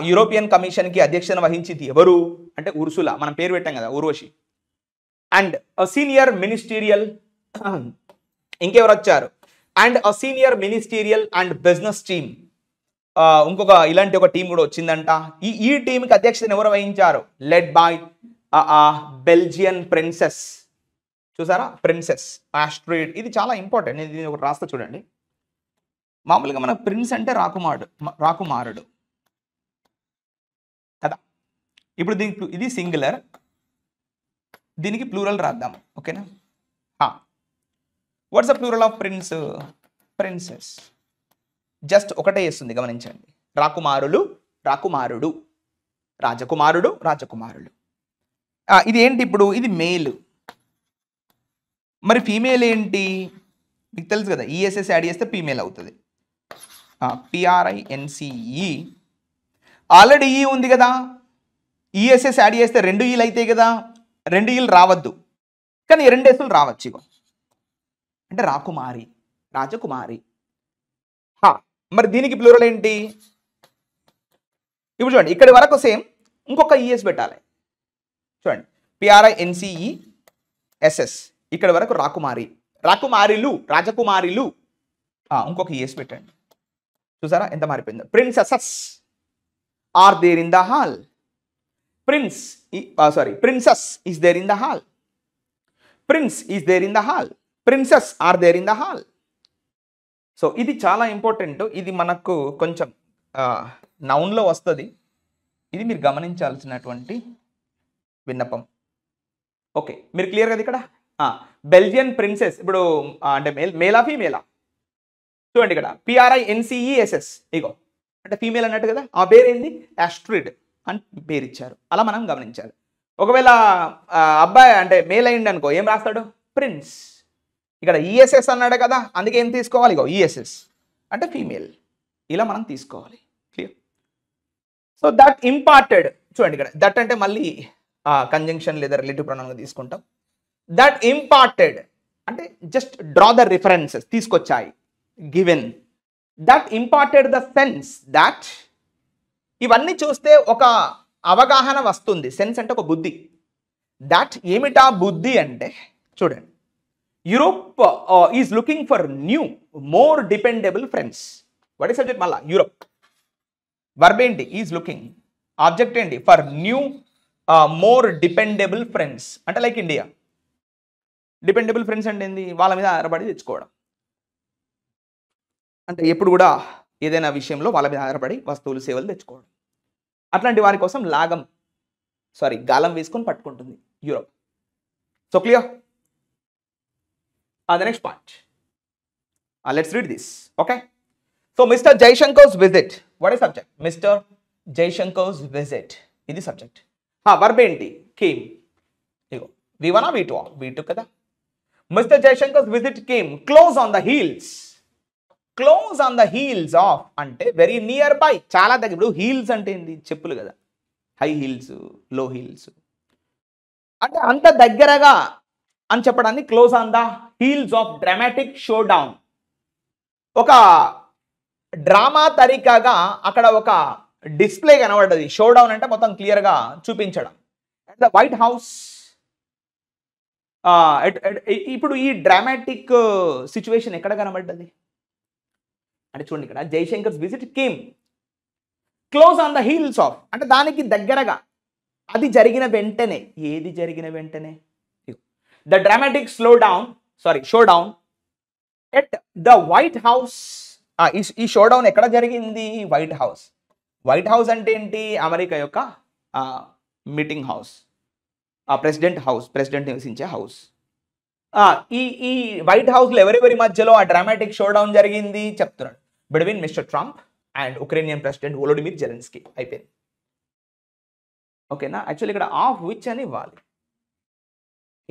[SPEAKER 1] European కమిషన్కి అధ్యక్షత వహించింది ఎవరు అంటే ఉర్సులా, మనం పేరు పెట్టాం కదా ఊర్వశి. అండ్ సీనియర్ మినిస్టీరియల్, ఇంకెవరు వచ్చారు, and senior ministerial and business team. ఇంకొక ఇలాంటి ఒక టీం కూడా వచ్చిందంట. ఈ టీంకి అధ్యక్షతను ఎవరు వహించారు, లెడ్ బై బెల్జియన్ ప్రిన్సెస్. చూసారా, ప్రిన్సెస్ ఆస్ట్రిడ్. ఇది చాలా ఇంపార్టెంట్. ఇది ఒకటి రాస్తా చూడండి. మామూలుగా మన ప్రిన్స్ అంటే రాకుమారుడు కదా. ఇప్పుడు దీనికి ఇది సింగులర్, దీనికి ప్లూరల్ రాద్దాం. ఓకేనా, what's the plural of princes. జస్ట్ ఒకటే వేస్తుంది, గమనించండి. రాకుమారులు, రాకుమారుడు, రాజకుమారులు. ఇది ఏంటి ఇప్పుడు, ఇది మేల్. మరి ఫీమేల్ ఏంటి, మీకు తెలుసు కదా, ఈఎస్ఎస్ యాడ్ చేస్తే ఫీమేల్ అవుతుంది. PRINCE ఆల్రెడీ ఈ ఉంది కదా, ఈఎస్ఎస్ యాడ్ చేస్తే 2 ఈలు అవుతాయి కదా, 2 ఈలు రావద్దు, కానీ 2 ఎస్సులు రావచ్చు. ఇగో అంటే రాకుమారి, రాజకుమారి. మరి దీనికి ప్లూరల్ ఏంటి? ఇప్పుడు చూడండి, ఇక్కడి వరకు సేమ్, ఇంకొక ఈఎస్ పెట్టాలి. చూడండి, PRINCESS, ఇక్కడ వరకు రాకుమారి, రాకుమారిలు, రాజకుమారిలు. ఇంకొక ఈఎస్ పెట్టండి. చూసారా ఎంత మారిపోయిందో. Princesses are there in the hall. Princess is there in the hall. Prince is there in the hall. Princesses are there in the hall. So ఇది చాలా ఇంపార్టెంట్. ఇది మనకు కొంచెం నౌన్లో వస్తుంది. ఇది మీరు గమనించాల్సినటువంటి విన్నపం. ఓకే, మీరు క్లియర్ కదా ఇక్కడ? బెల్జియన్ ప్రిన్సెస్ ఇప్పుడు అంటే మేలా ఫీమేలా? చూడండి ఇక్కడ PRINCESS, ఇగో అంటే ఫీమేల్ అన్నట్టు కదా. ఆ పేరేంది? యాస్ట్రిడ్ అని పేరు ఇచ్చారు. అలా మనం గమనించాలి. ఒకవేళ అబ్బాయి అంటే మేల్ అయింది అనుకో, ఏం రాస్తాడు? ప్రిన్స్. ఇక్కడ ఈఎస్ఎస్ అన్నాడు కదా, అందుకే ఏం తీసుకోవాలి? ఇగో ఈఎస్ఎస్ అంటే ఫీమేల్. ఇలా మనం తీసుకోవాలి. క్లియర్? సో దట్ ఇంపార్టెడ్, చూడండి ఇక్కడ దట్ అంటే మళ్ళీ కంజంక్షన్ లేదా రిలేటివ్ ప్రొనౌన్గా తీసుకుంటాం. దట్ ఇంపార్టెడ్ అంటే జస్ట్ డ్రా ద రిఫరెన్సెస్, తీసుకొచ్చాయి. Given that imparted the sense that, ఇవన్నీ చూస్తే ఒక అవగాహన వస్తుంది. సెన్స్ అంటే ఒక బుద్ధి. దట్ ఏమిటా బుద్ధి అంటే, చూడండి, Europe is looking for new more dependable friends. What is subject? మళ్ళా యూరోప్. వర్బ్ ఏంటి? Is looking. ఆబ్జెక్ట్ ఏంటి? For new more dependable friends. అంటే లైక్ ఇండియా. డిపెండబుల్ ఫ్రెండ్స్ అంటే ఏంది? వాళ్ళ మీద ఆధారపడి తెచ్చుకోవడం. అంటే ఎప్పుడు కూడా ఏదైనా విషయంలో వాళ్ళ మీద ఆధారపడి వస్తువులు సేవలు తెచ్చుకోవడం. అట్లాంటి వారి కోసం గాలం వేసుకొని పట్టుకుంటుంది Europe. So clear? The next part. Let's read this. Okay. So Mr. Jaishankar's visit. What is subject? Mr. Jaishankar's visit. This is subject. Verb enti? Came. V1 or V2? V2 kada. Mr. Jaishankar's visit came close on the heels. Close on the heels of అంటే very nearby. చాలా దగ్గర. ఇప్పుడు heels అంటే ఏంటి? చెప్పులు కదా. High heels, లో heels అంటే అంత దగ్గరగా అని చెప్పడాన్ని close on the heels of dramatic showdown. ఒక డ్రామా తరీకాగా అక్కడ ఒక డిస్ప్లే కనబడ్డది. షో డౌన్ అంటే మొత్తం క్లియర్గా చూపించడం. At the White House. ఇప్పుడు ఈ డ్రామాటిక్ సిచ్యువేషన్ ఎక్కడ కనబడ్డది అంటే చూడండి, ఇక్కడ Jaishankar's visit came close on the heels of అంటే దానికి దగ్గరగా, అది జరిగిన వెంటనే. ఏది జరిగిన వెంటనే? The dramatic showdown at the White House. ఈ షో డౌన్ ఎక్కడ జరిగింది? White house. వైట్ హౌస్ అంటే ఏంటి? అమెరికా యొక్క meeting house, president house, president నివసించే హౌస్. ఈ వైట్ హౌస్లో ఎవరెవరి మధ్యలో ఆ డ్రామాటిక్ షో డౌన్ జరిగింది చెప్తున్నాడు. Between mister Trump and Ukrainian president Volodymyr Zelensky. అయిపోయింది. ఓకేనా? యాక్చువల్లీ ఇక్కడ ఆఫ్ విచ్ అని ఇవ్వాలి.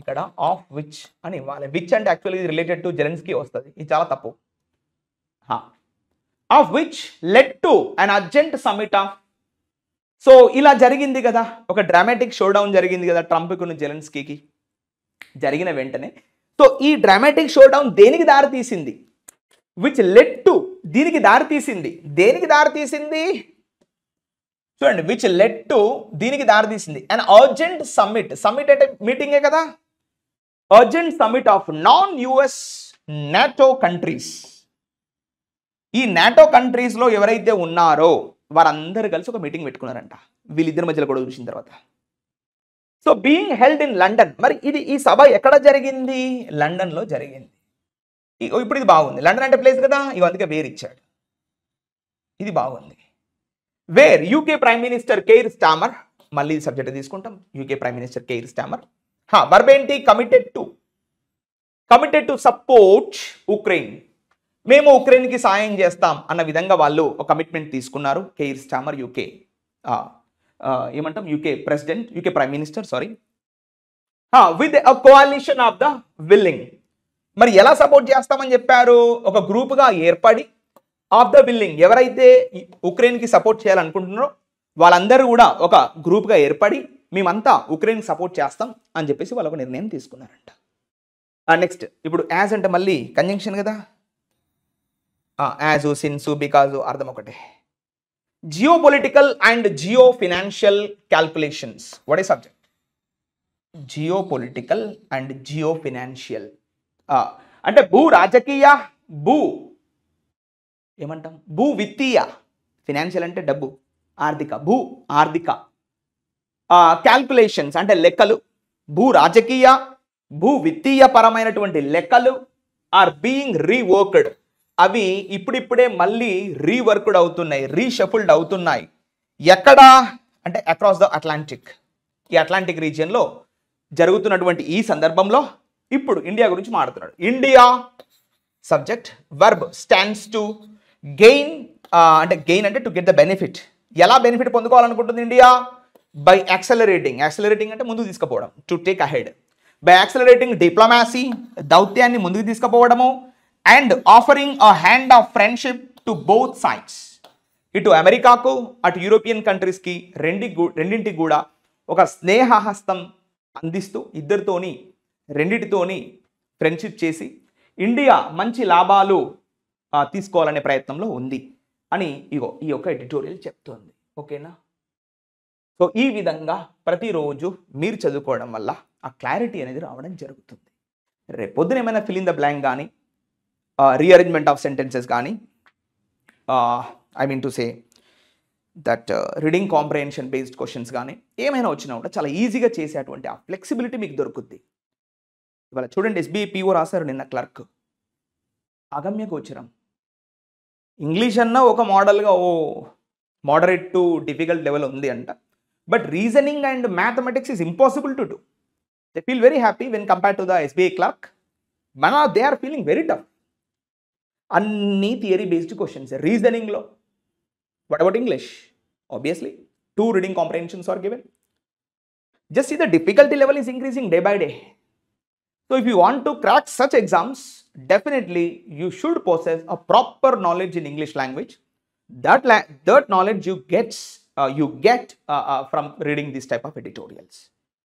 [SPEAKER 1] ఇక్కడ ఆఫ్ విచ్ అని ఇవ్వాలి. విచ్ అంటే యాక్చువల్లీ రిలేటెడ్ టు జెలెన్స్కీ వస్తుంది. ఇది చాలా తప్పు. Of which led to an urgent summit of. So ఇలా జరిగింది కదా, ఒక డ్రామాటిక్ షో డౌన్ జరిగింది కదా ట్రంప్కు జెలెన్స్కీకి. జరిగిన వెంటనే సో ఈ డ్రామాటిక్ షో డౌన్ దేనికి దారి తీసింది? విచ్ లెడ్ టు, దీనికి దారి తీసింది. దేనికి దారి తీసింది? చూడండి, విచ్ లెడ్ టు దీనికి దారి తీసింది. And urgent summit. సమ్మిట్ అంటే మీటింగే కదా. Urgent summit of non US NATO countries. ఈ నాటో కంట్రీస్లో ఎవరైతే ఉన్నారో వారందరూ కలిసి ఒక మీటింగ్ పెట్టుకున్నారంట, వీళ్ళిద్దరి మధ్యలో కూడా చూసిన తర్వాత. So being held in London. మరి ఈ సభ ఎక్కడ జరిగింది? లండన్లో జరిగింది. ఇప్పుడు ఇది బాగుంది. లండన్ అంటే ప్లేస్ కదా, అందుకే వేర్ ఇచ్చాడు. ఇది బాగుంది. Where UK prime minister Keir Starmer. మళ్ళీ సబ్జెక్ట్ తీసుకుంటాం. UK prime minister Keir Starmer. Verb ఏంటి? Committed to support Ukraine. మేము ఉక్రెయిన్కి సాయం చేస్తాం అన్న విధంగా వాళ్ళు ఒక కమిట్మెంట్ తీసుకున్నారు. కేర్ స్టామర్ యూకే ఏమంటాం? UK president, UK prime minister, sorry. With a కోalition of the willing. మరి ఎలా సపోర్ట్ చేస్తామని చెప్పారు? ఒక గ్రూప్గా ఏర్పడి ఆఫ్ ద బిల్డింగ్ ఎవరైతే ఉక్రెయిన్కి సపోర్ట్ చేయాలనుకుంటున్నారో వాళ్ళందరూ కూడా ఒక గ్రూప్గా ఏర్పడి మేమంతా ఉక్రెయిన్కి సపోర్ట్ చేస్తాం అని చెప్పేసి వాళ్ళు ఒక నిర్ణయం తీసుకున్నారంట. నెక్స్ట్ ఇప్పుడు యాజ్ అంటే మళ్ళీ కంజంక్షన్ కదా, యాజు సిన్సు బికాజు అర్థం ఒకటే. Geopolitical and geofinancial calculations. What ఏ subject? Geopolitical and geofinancial అంటే భూ రాజకీయ, భూ ఏమంటాం, భూ విత్తీయ, ఫినాన్షియల్ అంటే డబ్బు, ఆర్థిక, భూ ఆర్థిక క్యాల్కులేషన్స్ అంటే లెక్కలు, భూ రాజకీయ భూ విత్తీయ పరమైనటువంటి లెక్కలు ఆర్ బీయింగ్ రీవర్క్డ్. అవి ఇప్పుడిప్పుడే మళ్ళీ రీవర్క్డ్ అవుతున్నాయి, రీషఫుల్డ్ అవుతున్నాయి. ఎక్కడ అంటే అక్రాస్ ద అట్లాంటిక్, ఈ అట్లాంటిక్ రీజియన్లో జరుగుతున్నటువంటి ఈ సందర్భంలో ఇప్పుడు ఇండియా గురించి మాట్లాడుతున్నాడు. India subject, verb stands to gain, అంటే గెయిన్ అంటే టు గెట్ ద బెనిఫిట్. ఎలా బెనిఫిట్ పొందుకోవాలనుకుంటుంది ఇండియా? బై యాక్సలరేటింగ్, యాక్సలరేటింగ్ అంటే ముందుకు తీసుకుపోవడం, to take ahead. By accelerating diplomacy, దౌత్యాన్ని ముందుకు తీసుకుపోవడము. And offering a hand of friendship to both sides. ఇటు అమెరికాకు అటు యూరోపియన్ కంట్రీస్కి రెండింటికి కూడా ఒక స్నేహహస్తం అందిస్తూ రెండిటితోని ఫ్రెండ్షిప్ చేసి ఇండియా మంచి లాభాలు తీసుకోవాలనే ప్రయత్నంలో ఉంది అని ఈ యొక్క ఎడిటోరియల్ చెప్తోంది. ఓకేనా? సో ఈ విధంగా ప్రతిరోజు మీరు చదువుకోవడం వల్ల ఆ క్లారిటీ అనేది రావడం జరుగుతుంది. రేపు పొద్దున ఏమైనా ఫిల్ ఇన్ ద బ్లాంక్ కానీ, రీఅరేంజ్మెంట్ ఆఫ్ సెంటెన్సెస్ కానీ, I mean to say that reading comprehension based questions కానీ ఏమైనా వచ్చినా కూడా చాలా ఈజీగా చేసేటువంటి ఆ ఫ్లెక్సిబిలిటీ మీకు దొరుకుద్ది. ఇవాళ చూడండి, ఎస్బీఐ పీఓ రాశారు నిన్న క్లర్క్, అగమ్య గోచరం. ఇంగ్లీష్ అన్న ఒక మోడల్గా మోడరేట్ టు డిఫికల్ట్ లెవెల్ ఉంది అంట, but reasoning and mathematics is impossible to do. They feel very happy when compare to the SBI clerk. They are feeling very tough. అన్ని theory based questions రీజనింగ్లో. What about English? Obviously, 2 reading comprehensions are given. Just see the difficulty level is increasing day by day. So if you want to crack such exams, definitely you should possess a proper knowledge in English language. That knowledge you get from reading this type of editorials.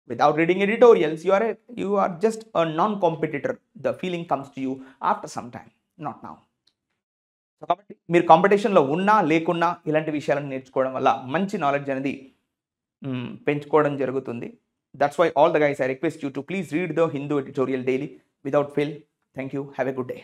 [SPEAKER 1] Without reading editorials, you are just a non-competitor. The feeling comes to you after some time, not now. కాబట్టి మీరు కాంపిటీషన్లో ఉన్నా లేకున్నా ఇలాంటి విషయాలను నేర్చుకోవడం వల్ల మంచి నాలెడ్జ్ అనేది పెంచుకోవడం జరుగుతుంది. That's why all the guys I request you to please read the Hindu editorial daily without fail. Thank you. Have a good day.